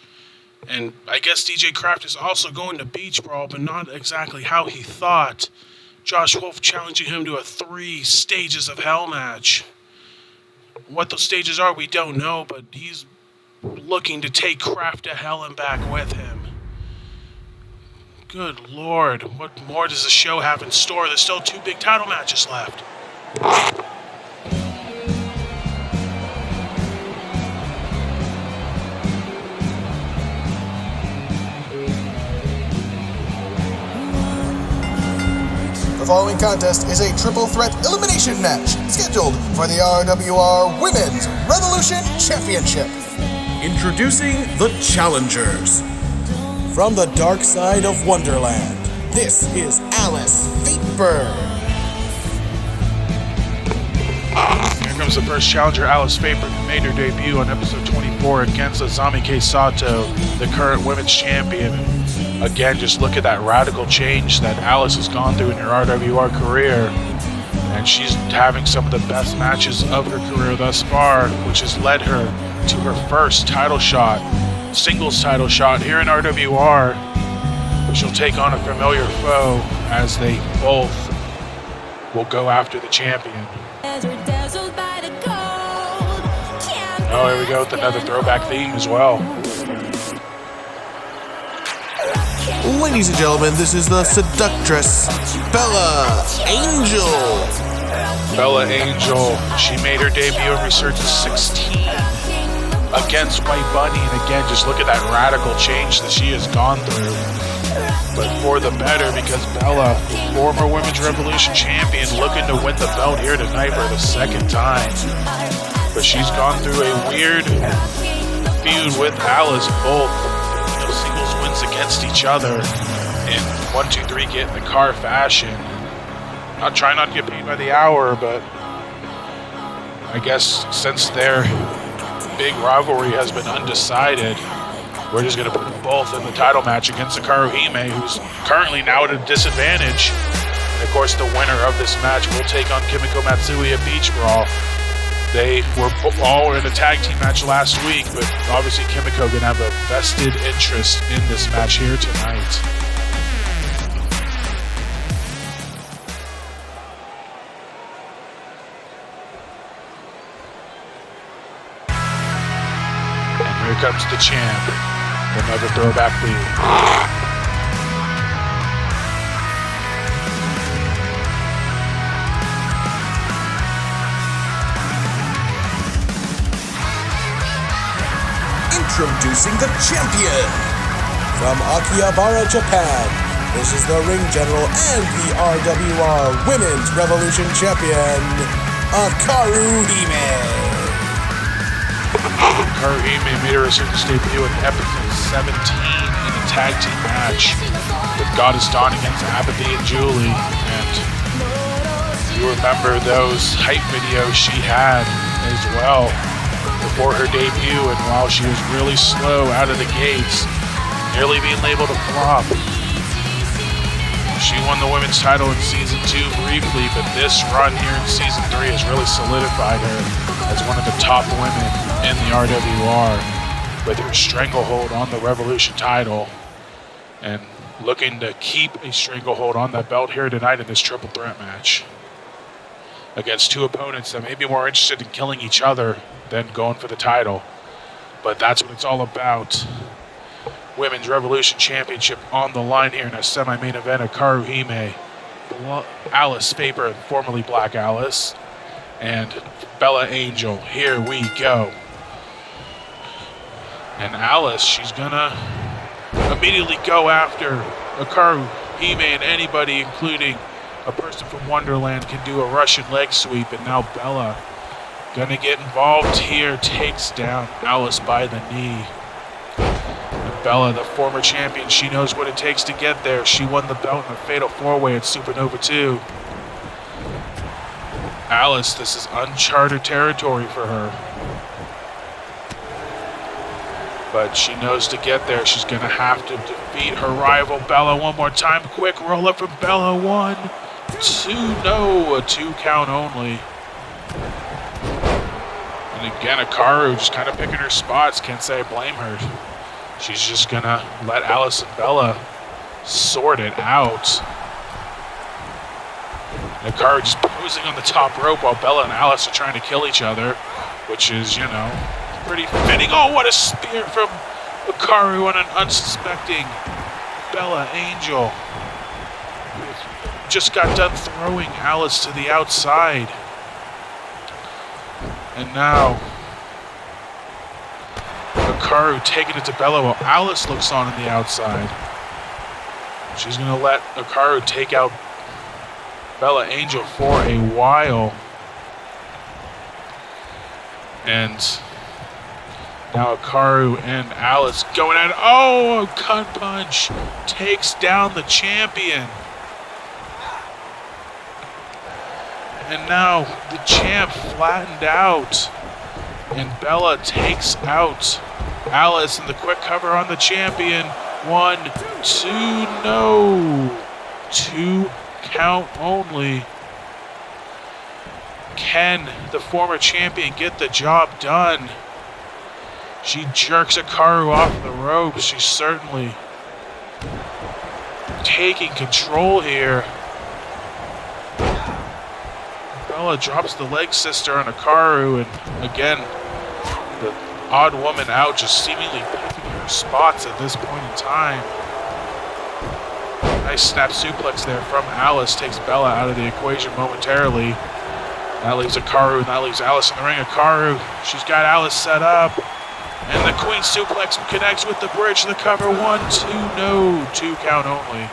And I guess DJ Kraft is also going to Beach Brawl, but not exactly how he thought. Josh Wolf challenging him to a 3 stages of hell match. What those stages are, we don't know, but he's looking to take Kraft to hell and back with him. Good Lord, what more does the show have in store? There's still 2 big title matches left. The following contest is a triple threat elimination match scheduled for the RWR Women's Revolution Championship. Introducing the Challengers. From the dark side of Wonderland, this is Alice Fateberg. Here comes the first challenger, Alice Fateberg, who made her debut on episode 24 against Azami K. Sato, the current women's champion. Again, just look at that radical change that Alice has gone through in her RWR career. And she's having some of the best matches of her career thus far, which has led her to her first title shot. Singles title shot here in RWR, but she'll take on a familiar foe as they both will go after the champion. Oh, here we go with another throwback theme as well. Ladies and gentlemen, this is the seductress, Bella Angel. Bella Angel, she made her debut in Resurgence 16 against White Bunny, and again, just look at that radical change that she has gone through. But for the better, because Bella, former Women's Revolution champion, looking to win the belt here tonight for the second time. But she's gone through a weird feud with Alice, both singles wins against each other in 1, 2, 3 get in the car fashion. I'll try not to get paid by the hour, but I guess since their big rivalry has been undecided, we're just going to put them both in the title match against Hikaru Hime, who's currently now at a disadvantage. And of course, the winner of this match will take on Kimiko Matsui at Beach Brawl. They were all in a tag team match last week, but obviously Kimiko going to have a vested interest in this match here tonight. And here comes the champ. Another throwback theme. Introducing the champion from Akihabara, Japan. This is the ring general and the RWR Women's Revolution Champion, Hikaru Hime. Hikaru Hime made her resurgence debut in episode 17 in a tag team match with Goddess Dawn against Apathy and Julie. And you remember those hype videos she had as well before her debut, and while she was really slow out of the gates, nearly being labeled a flop. She won the women's title in Season 2 briefly, but this run here in Season 3 has really solidified her as one of the top women in the RWR, with her stranglehold on the Revolution title, and looking to keep a stranglehold on that belt here tonight in this triple threat match against two opponents that may be more interested in killing each other than going for the title. But that's what it's all about. Women's Revolution Championship on the line here in a semi-main event. Hikaru Hime, Alice Faber, formerly Black Alice, and Bella Angel. Here we go. And Alice, she's gonna immediately go after Hikaru Hime, and anybody, including a person from Wonderland, can do a Russian leg sweep. And now Bella gonna get involved here, takes down Alice by the knee. And Bella, the former champion, she knows what it takes to get there. She won the belt in a fatal four-way at Supernova 2. Alice, this is uncharted territory for her. But she knows to get there, she's gonna have to defeat her rival Bella one more time. Quick roll up from Bella. 1, 2, no, a 2 count only. And again, Hikaru just kind of picking her spots. Can't say I blame her. She's just gonna let Alice and Bella sort it out. And Hikaru just posing on the top rope while Bella and Alice are trying to kill each other, which is, you know, pretty fitting. Oh, what a spear from Hikaru on an unsuspecting Bella Angel. Just got done throwing Alice to the outside. And now Hikaru taking it to Bella while Alice looks on the outside. She's going to let Hikaru take out Bella Angel for a while. And now Hikaru and Alice going at it. Oh, a cut punch takes down the champion. And now the champ flattened out. And Bella takes out Alice, and the quick cover on the champion. 1, 2, no. 2 count only. Can the former champion get the job done? She jerks Hikaru off the ropes. She's certainly taking control here. Bella drops the leg sister on Hikaru, and again, the odd woman out, just seemingly picking her spots at this point in time. Nice snap suplex there from Alice, takes Bella out of the equation momentarily. That leaves Hikaru, and that leaves Alice in the ring. Hikaru, she's got Alice set up, and the Queen suplex connects with the bridge, the cover. 1, 2, no, 2 count only.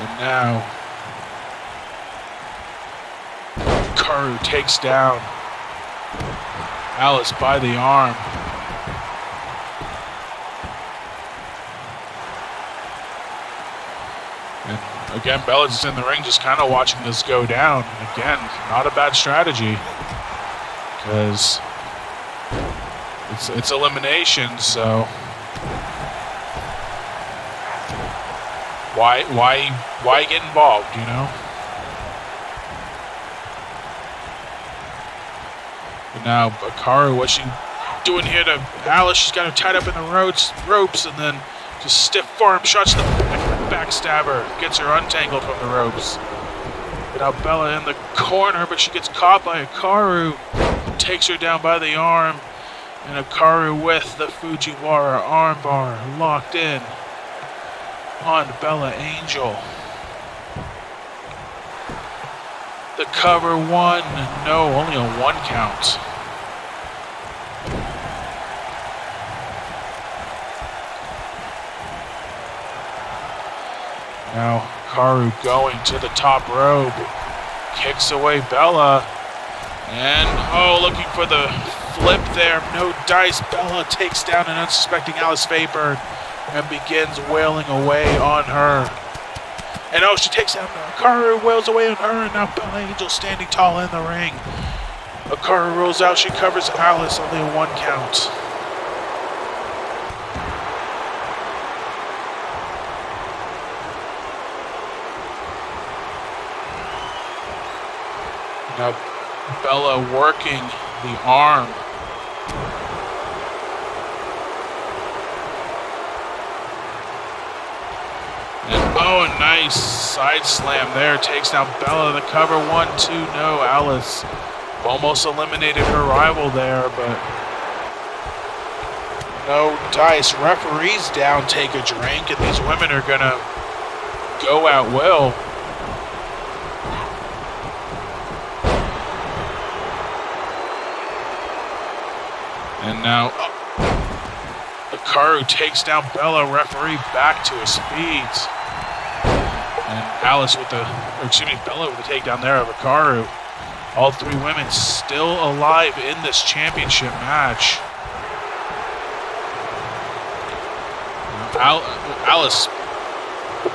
And now Hikaru takes down Alice by the arm. And again, Bella's in the ring just kind of watching this go down. And again, not a bad strategy, because it's elimination, so why get involved, you know? But now Hikaru, what's she doing here to Alice? She's got her tied up in the ropes, and then just stiff forearm shots to the backstabber. Gets her untangled from the ropes. And now Bella in the corner, but she gets caught by Hikaru. Takes her down by the arm. And Hikaru with the Fujiwara armbar locked in on Bella Angel. The cover 1. No, only a 1 count. Now Karu going to the top rope. Kicks away Bella. And, looking for the flip there. No dice. Bella takes down an unsuspecting Alice Faber and begins wailing away on her. And she takes down Karu, wails away on her, and now Bella Angel standing tall in the ring. Karu rolls out. She covers Alice, only a 1 count. Now Bella working the arm. And a nice side slam there. Takes down Bella. The cover 1, 2. No, Alice almost eliminated her rival there, but no dice. Referees down, take a drink, and these women are gonna go at will. And now Karu takes down Bella, referee back to his feet. And Bella with the takedown there of Karu. All 3 women still alive in this championship match. Alice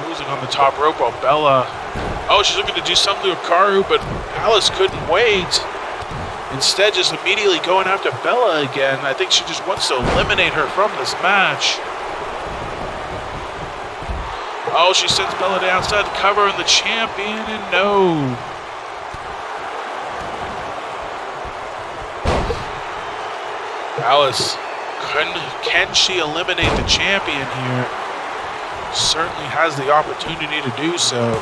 losing on the top rope while Bella, she's looking to do something with Karu, but Alice couldn't wait. Instead, just immediately going after Bella again. I think she just wants to eliminate her from this match. She sends Bella downside, covering the champion, and no. Alice, can she eliminate the champion here? Certainly has the opportunity to do so.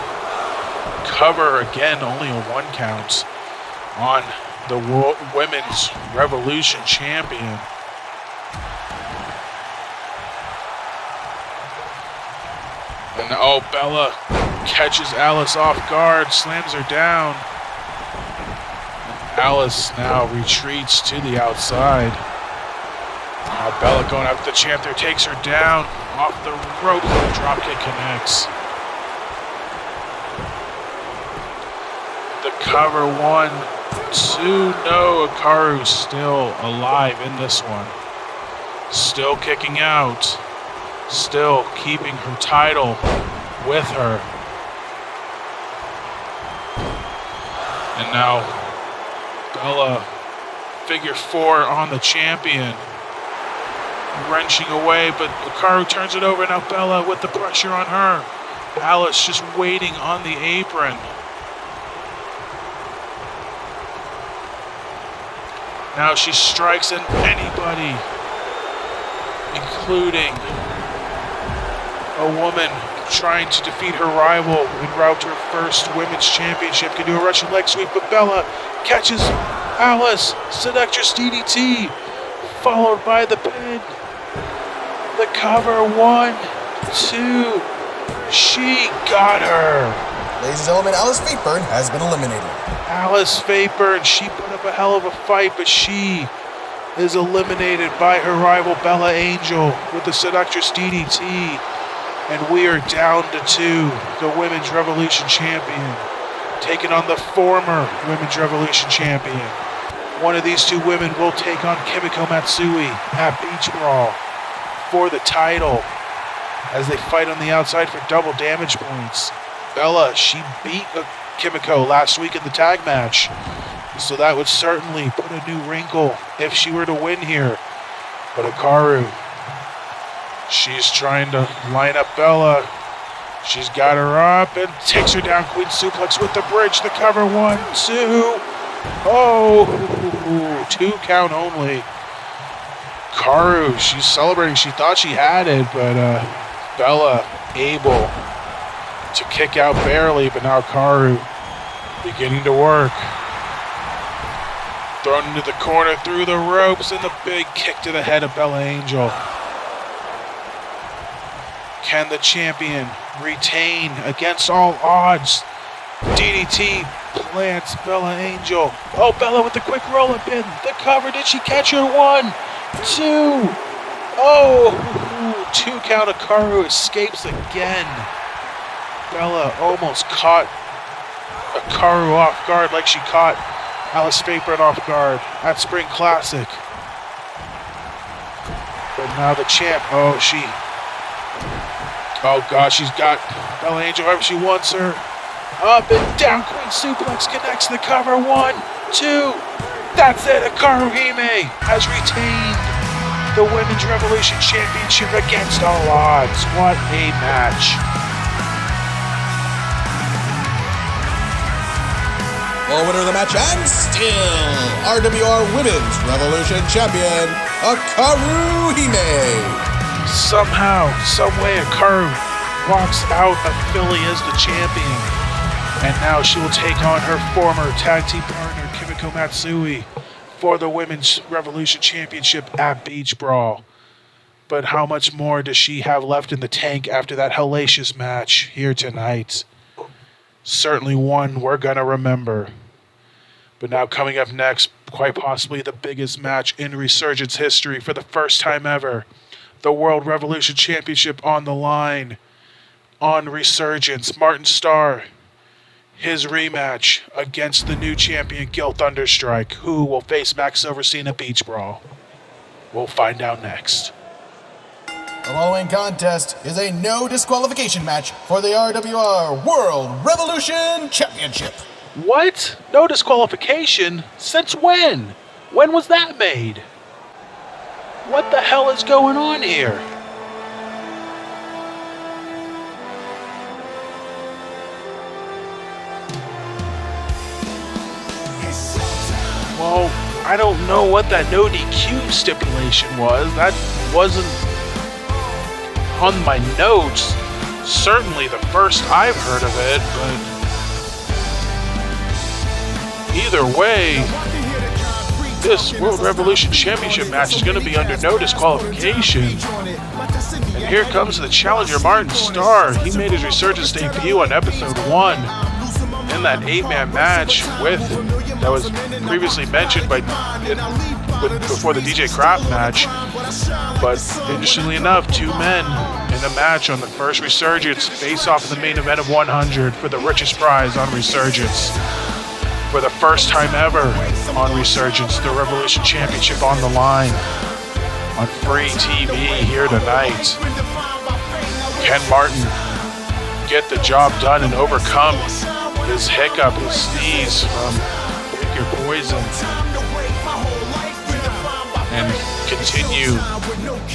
Cover again, only a 1 count on the Women's Revolution champion. And Bella catches Alice off guard, slams her down. And Alice now retreats to the outside. Now Bella going after the champ there, takes her down off the rope. The dropkick connects. The cover 1, 2. No, Karu still alive in this one. Still kicking out. Still keeping her title with her. And now Bella, figure 4 on the champion. Wrenching away, but Karu turns it over. Now Bella with the pressure on her. Alice just waiting on the apron. Now she strikes at anybody, including a woman trying to defeat her rival en route to her first women's championship. Can do a Russian leg sweep, but Bella catches Alice. Seductress DDT, followed by the pin. The cover 1, 2. She got her. Ladies and gentlemen, Alice Fateburn has been eliminated. Alice Fateburn, she put up a hell of a fight, but she is eliminated by her rival Bella Angel with the Seductress DDT. And we are down to 2, the Women's Revolution champion, taking on the former Women's Revolution champion. One of these 2 women will take on Kimiko Matsui at Beach Brawl for the title as they fight on the outside for double damage points. Bella, she beat Kimiko last week in the tag match, so that would certainly put a new wrinkle if she were to win here. But Karu, she's trying to line up Bella. She's got her up and takes her down. Queen suplex with the bridge. The cover 1, 2. 2 count only. Karu, she's celebrating. She thought she had it, but Bella able to kick out barely, but now Karu beginning to work. Thrown into the corner, through the ropes, and the big kick to the head of Bella Angel. Can the champion retain against all odds? DDT Plants Bella Angel. Oh, Bella with the quick roll-up in. The cover. Did she catch her? 1, 2. Oh, 2 count. Hikaru escapes again. Bella almost caught Hikaru off guard like she caught Alice Favorite off guard at Spring Classic. But now the champ, oh God, she's got Bella Angel wherever she wants her. Up and down, Queen Suplex connects the cover. 1, 2. That's it. Hikaru Hime has retained the Women's Revolution Championship against all odds. What a match. The winner of the match and still RWR Women's Revolution Champion, Hikaru Hime. Somehow, someway, Hikaru walks out of Philly as the champion. And now she will take on her former tag team partner, Kimiko Matsui, for the Women's Revolution Championship at Beach Brawl. But how much more does she have left in the tank after that hellacious match here tonight? Certainly one we're going to remember. But now coming up next, quite possibly the biggest match in Resurgence history for the first time ever. The World Revolution Championship on the line. On Resurgence, Martin Starr, his rematch against the new champion, Gil Thunderstrike, who will face Max Silverstein at Beach Brawl. We'll find out next. The following contest is a no disqualification match for the RWR World Revolution Championship. What? No disqualification? Since when? When was that made? What the hell is going on here? Well, I don't know what that no DQ stipulation was. That wasn't on my notes. Certainly the first I've heard of it, but either way, this World Revolution Championship match is going to be under no disqualification. And here comes the challenger, Martin Starr. He made his Resurgence debut on episode 1 in that 8-man match that was previously mentioned before the DJ Kraft match. But interestingly enough, 2 men in a match on the first Resurgence face off in the main event of 100 for the richest prize on Resurgence. For the first time ever on Resurgence, the Revolution Championship on the line on free TV here tonight. Can Martin get the job done and overcome his hiccup, his sneeze from Pick Your Poison, and continue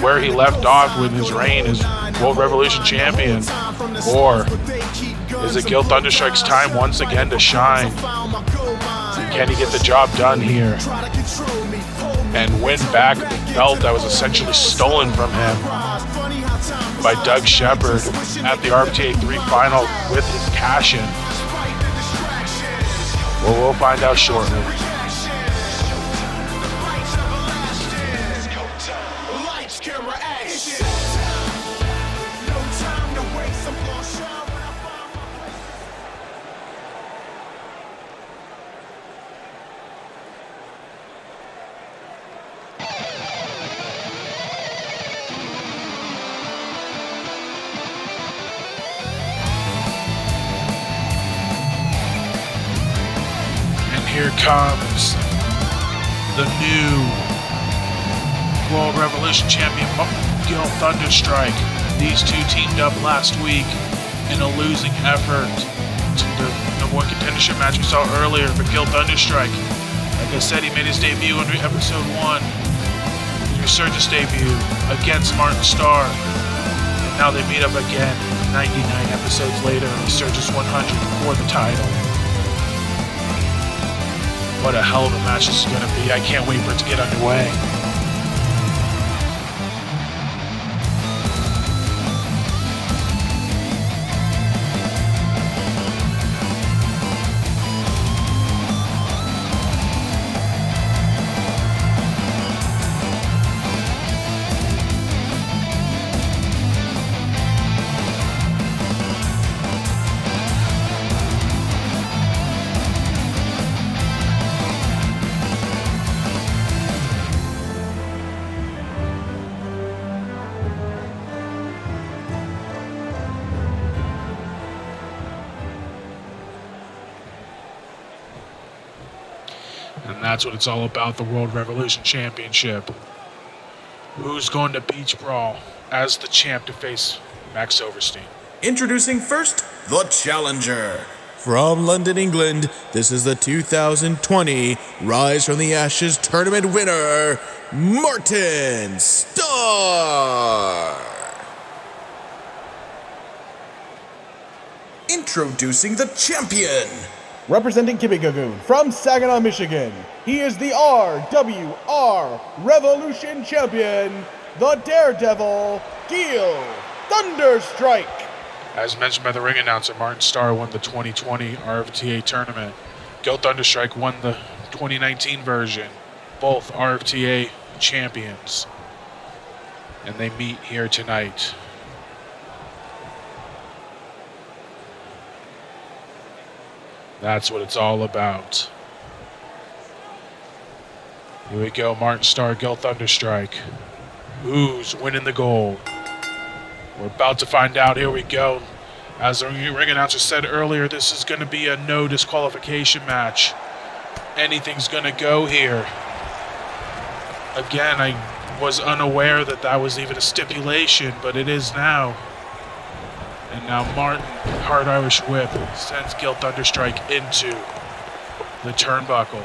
where he left off with his reign as World Revolution Champion? Or is it Gil Thunderstrike's time once again to shine? Can he get the job done here and win back the belt that was essentially stolen from him by Doug Shepard at the RTA 3 final with his cash-in? Well, we'll find out shortly. Here comes the new World Revolution Champion, Gil Thunderstrike. These two teamed up last week in a losing effort to the number 1 contendership match we saw earlier. But Gil Thunderstrike, like I said, he made his debut on episode 1, his Resurgence debut against Martin Starr. And now they meet up again 99 episodes later in Resurgence 100 for the title. What a hell of a match this is going to be. I can't wait for it to get underway. And that's what it's all about, the World Revolution Championship. Who's going to Beach Brawl as the champ to face Max Silverstein? Introducing first, the Challenger. From London, England, this is the 2020 Rise from the Ashes tournament winner, Martin Starr. Introducing the Champion. Representing Kimikogun from Saginaw, Michigan, he is the RWR Revolution Champion, the Daredevil, Gil Thunderstrike. As mentioned by the ring announcer, Martin Starr won the 2020 RFTA tournament. Gil Thunderstrike won the 2019 version. Both RFTA champions. And they meet here tonight. That's what it's all about. Here we go, Martin Starr, Gil Thunderstrike. Who's winning the gold? We're about to find out. Here we go. As the ring announcer said earlier, this is going to be a no disqualification match. Anything's going to go here. Again, I was unaware that that was even a stipulation, but it is now. And now Martin, hard Irish whip, sends Gil Thunderstrike into the turnbuckle.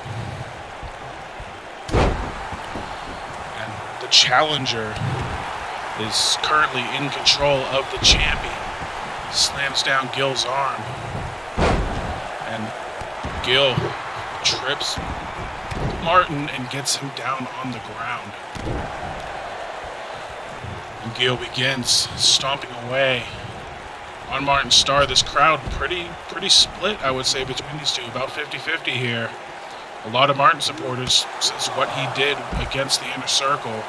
And the challenger is currently in control of the champion. Slams down Gil's arm. And Gil trips Martin and gets him down on the ground. And Gil begins stomping away on Martin Starr. This crowd pretty split, I would say, between these two. About 50-50 here. A lot of Martin supporters, since what he did against the Inner Circle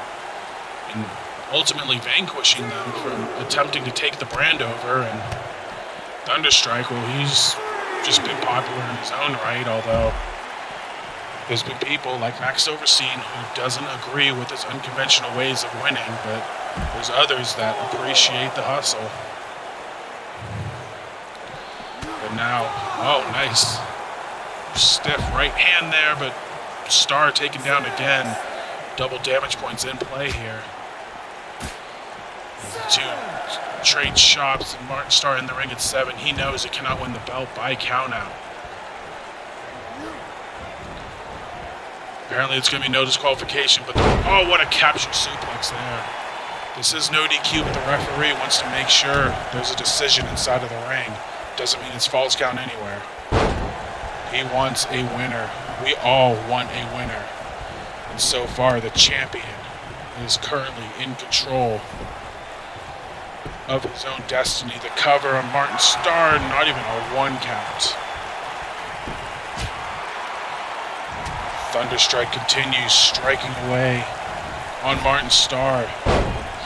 and ultimately vanquishing them from attempting to take the brand over. And Thunderstrike, well, he's just been popular in his own right, although there's been people like Max Silverstein who doesn't agree with his unconventional ways of winning, but there's others that appreciate the hustle. But now, oh, nice. Stiff right hand there, but Starr taken down again. Double damage points in play here. Two trade shots, and Martin Starr in the ring at 7. He knows he cannot win the belt by countout. Apparently it's going to be no disqualification, but oh, what a capture suplex there. This is no DQ, but the referee wants to make sure there's a decision inside of the ring. Doesn't mean it's false count anywhere. He wants a winner. We all want a winner. And so far, the champion is currently in control of his own destiny. The cover on Martin Starr, not even a 1 count. Thunderstrike continues striking away on Martin Starr.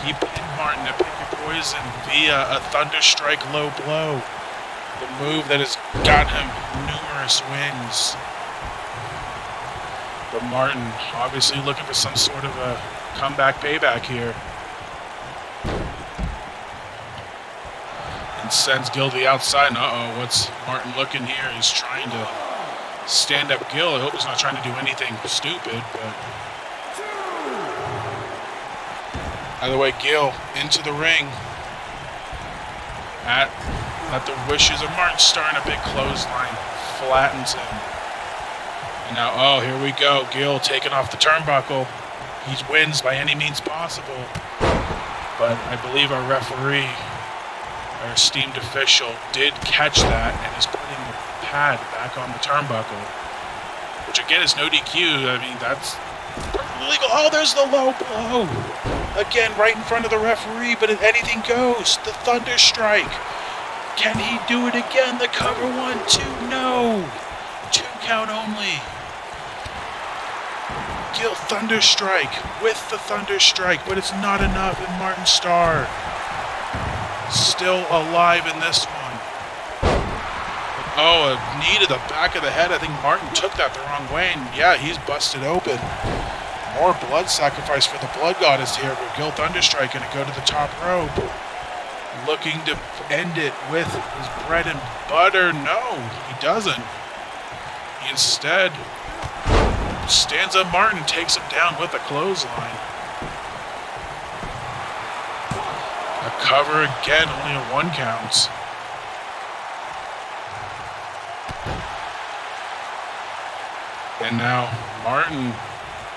He pinned Martin to pick your poison via a Thunderstrike low blow. The move that has got him numerous wins. But Martin obviously looking for some sort of a comeback payback here. And sends Gil to the outside. And uh-oh, what's Martin looking here? He's trying to stand up Gil. I hope he's not trying to do anything stupid, but either way, Gil into the ring at the wishes of Martin Starr, and a big clothesline flattens him. And now, oh, here we go. Gil taking off the turnbuckle. He wins by any means possible. But I believe our referee, our esteemed official, did catch that and is putting the pad back on the turnbuckle, which again is no DQ. I mean, that's perfectly legal. Oh, there's the low blow. Again, right in front of the referee, but if anything goes. The Thunderstrike. Can he do it again? The cover 1, 2, no. 2 count only. Gil Thunderstrike with the Thunderstrike, but it's not enough, and Martin Starr still alive in this one. Oh, a knee to the back of the head. I think Martin took that the wrong way, and yeah, he's busted open. More blood sacrifice for the Blood Goddess here, but Gil Thunderstrike going to go to the top rope. Looking to end it with his bread and butter. No, he doesn't. He instead Stands up Martin, takes him down with a clothesline. A cover again, only a 1 count. And now Martin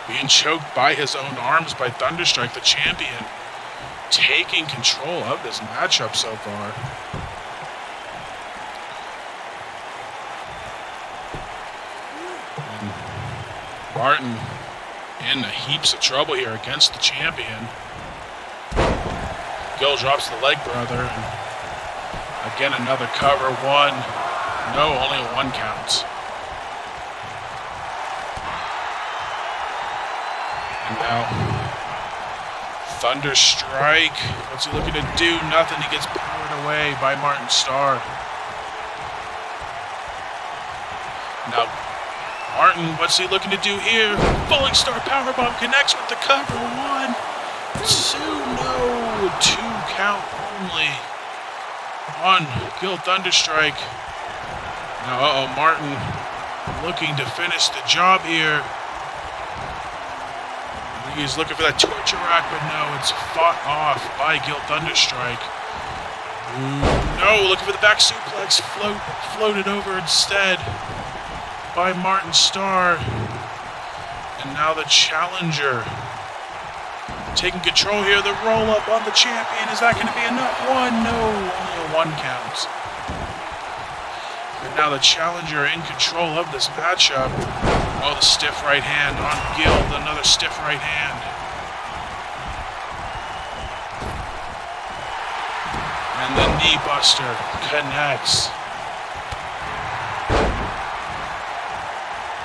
being choked by his own arms by Thunderstrike, the champion, taking control of this matchup so far. And Martin in heaps of trouble here against the champion. Gill drops the leg brother. And again, another cover. 1. No, only a 1 count. And now, Thunderstrike. What's he looking to do? Nothing. He gets powered away by Martin Starr. Now, Martin, what's he looking to do here? Falling Star Powerbomb connects with the cover. 1, 2, no. 2 count only on Gill Thunderstrike. Now, Martin looking to finish the job here. He's looking for that torture rack, but no, it's fought off by Gill Thunderstrike. No, looking for the back suplex, floated over instead by Martin Starr. And now the challenger taking control here. The roll up on the champion. Is that going to be enough? 1, no, only a 1 count. And now the challenger in control of this matchup. Oh, the stiff right hand on Gill, another stiff right hand. And the knee buster connects.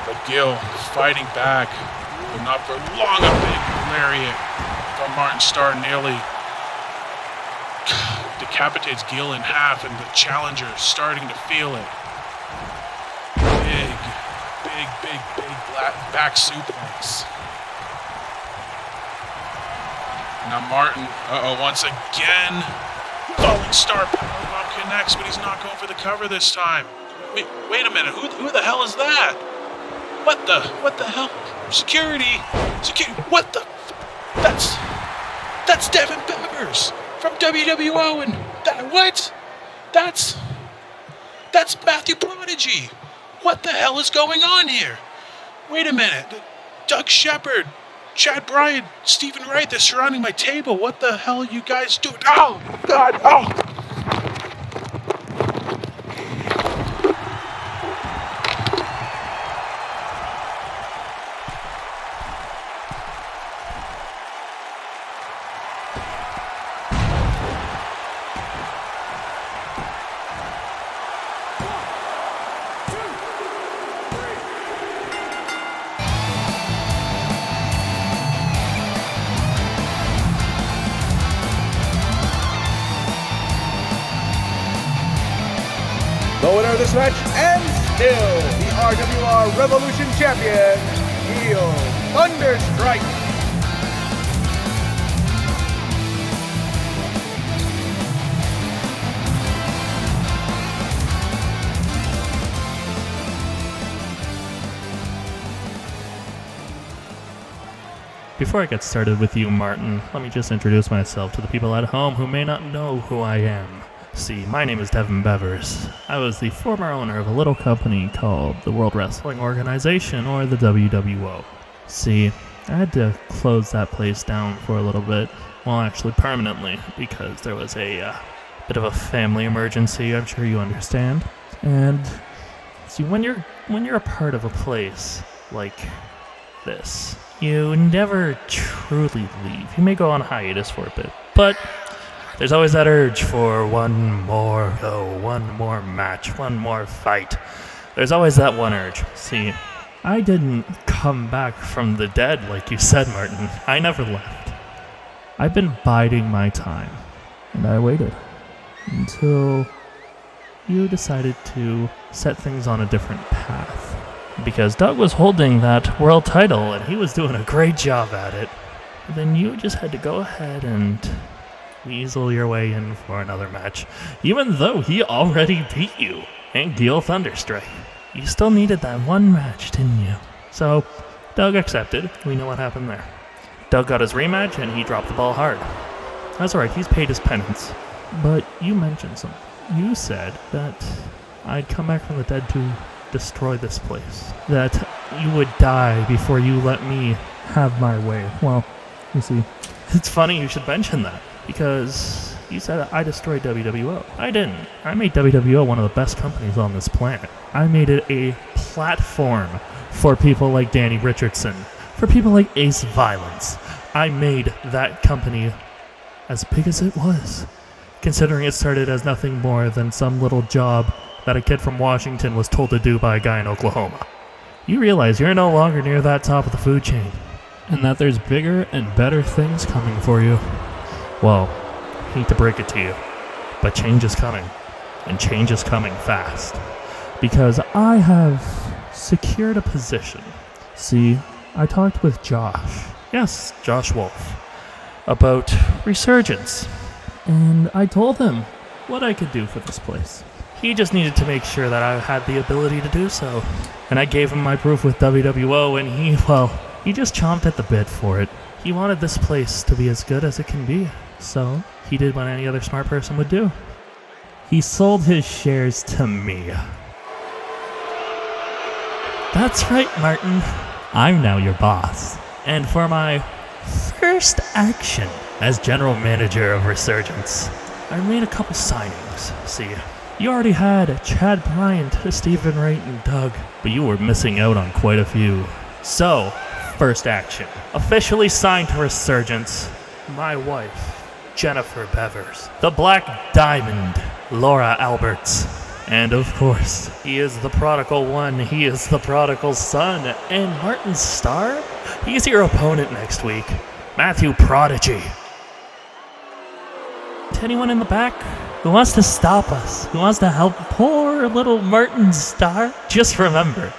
But Gill fighting back, but not for long. A big lariat from Martin Starr nearly decapitates Gill in half, and the challenger starting to feel it. Big back suplex. Now Martin, once again, Falling Star Powerbomb connects, but he's not going for the cover this time. Wait a minute, who the hell is that? What the hell? Security, what the? That's Devin Bevers from WWO, and what? That's Matthew Prodigy. What the hell is going on here? Wait a minute. Doug Shepard, Chad Bryant, Stephen Wright, they're surrounding my table. What the hell are you guys doing? Oh, God, oh! The winner of this match, and still the RWR Revolution Champion, Gill Thunderstrike. Before I get started with you, Martin, let me just introduce myself to the people at home who may not know who I am. See, my name is Devin Bevers. I was the former owner of a little company called the World Wrestling Organization, or the WWO. See, I had to close that place down for a little bit, well, actually permanently, because there was a bit of a family emergency, I'm sure you understand. And see, when you're a part of a place like this, you never truly leave. You may go on hiatus for a bit, but there's always that urge for one more go, one more match, one more fight. There's always that one urge. See, I didn't come back from the dead like you said, Martin. I never left. I've been biding my time, and I waited until you decided to set things on a different path. Because Doug was holding that world title, and he was doing a great job at it. And then you just had to go ahead and weasel your way in for another match, even though he already beat you and Gill Thunderstrike. You still needed that one match, didn't you? So, Doug accepted. We know what happened there. Doug got his rematch, and he dropped the ball hard. That's alright, he's paid his penance. But you mentioned something. You said that I'd come back from the dead to destroy this place. That you would die before you let me have my way. Well, you see, it's funny you should mention that, because you said I destroyed WWO. I didn't. I made WWO one of the best companies on this planet. I made it a platform for people like Danny Richardson, for people like Ace Violence. I made that company as big as it was, considering it started as nothing more than some little job that a kid from Washington was told to do by a guy in Oklahoma. You realize you're no longer near that top of the food chain, and that there's bigger and better things coming for you. Well, hate to break it to you, but change is coming, and change is coming fast, because I have secured a position. See, I talked with Josh, yes, Josh Wolf, about Resurgence, and I told him what I could do for this place. He just needed to make sure that I had the ability to do so, and I gave him my proof with WWO, and he just chomped at the bit for it. He wanted this place to be as good as it can be, so he did what any other smart person would do. He sold his shares to me. That's right, Martin. I'm now your boss. And for my first action as general manager of Resurgence, I made a couple signings. See, you already had Chad Bryant, Stephen Wright, and Doug, but you were missing out on quite a few. So, first action. Officially signed to Resurgence, my wife, Jennifer Bevers. The Black Diamond, Laura Alberts. And of course, he is the prodigal one, he is the prodigal son. And Martin Starr, he's your opponent next week, Matthew Prodigy. To anyone in the back who wants to stop us, who wants to help poor little Martin Starr, just remember,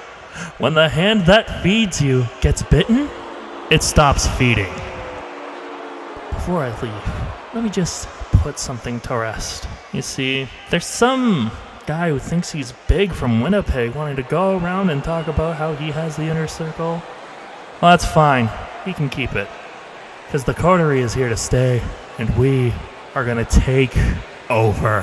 when the hand that feeds you gets bitten, it stops feeding. Before I leave, let me just put something to rest. You see, there's some guy who thinks he's big from Winnipeg wanting to go around and talk about how he has the inner circle. Well, that's fine. He can keep it. Because the coterie is here to stay, and we are going to take over.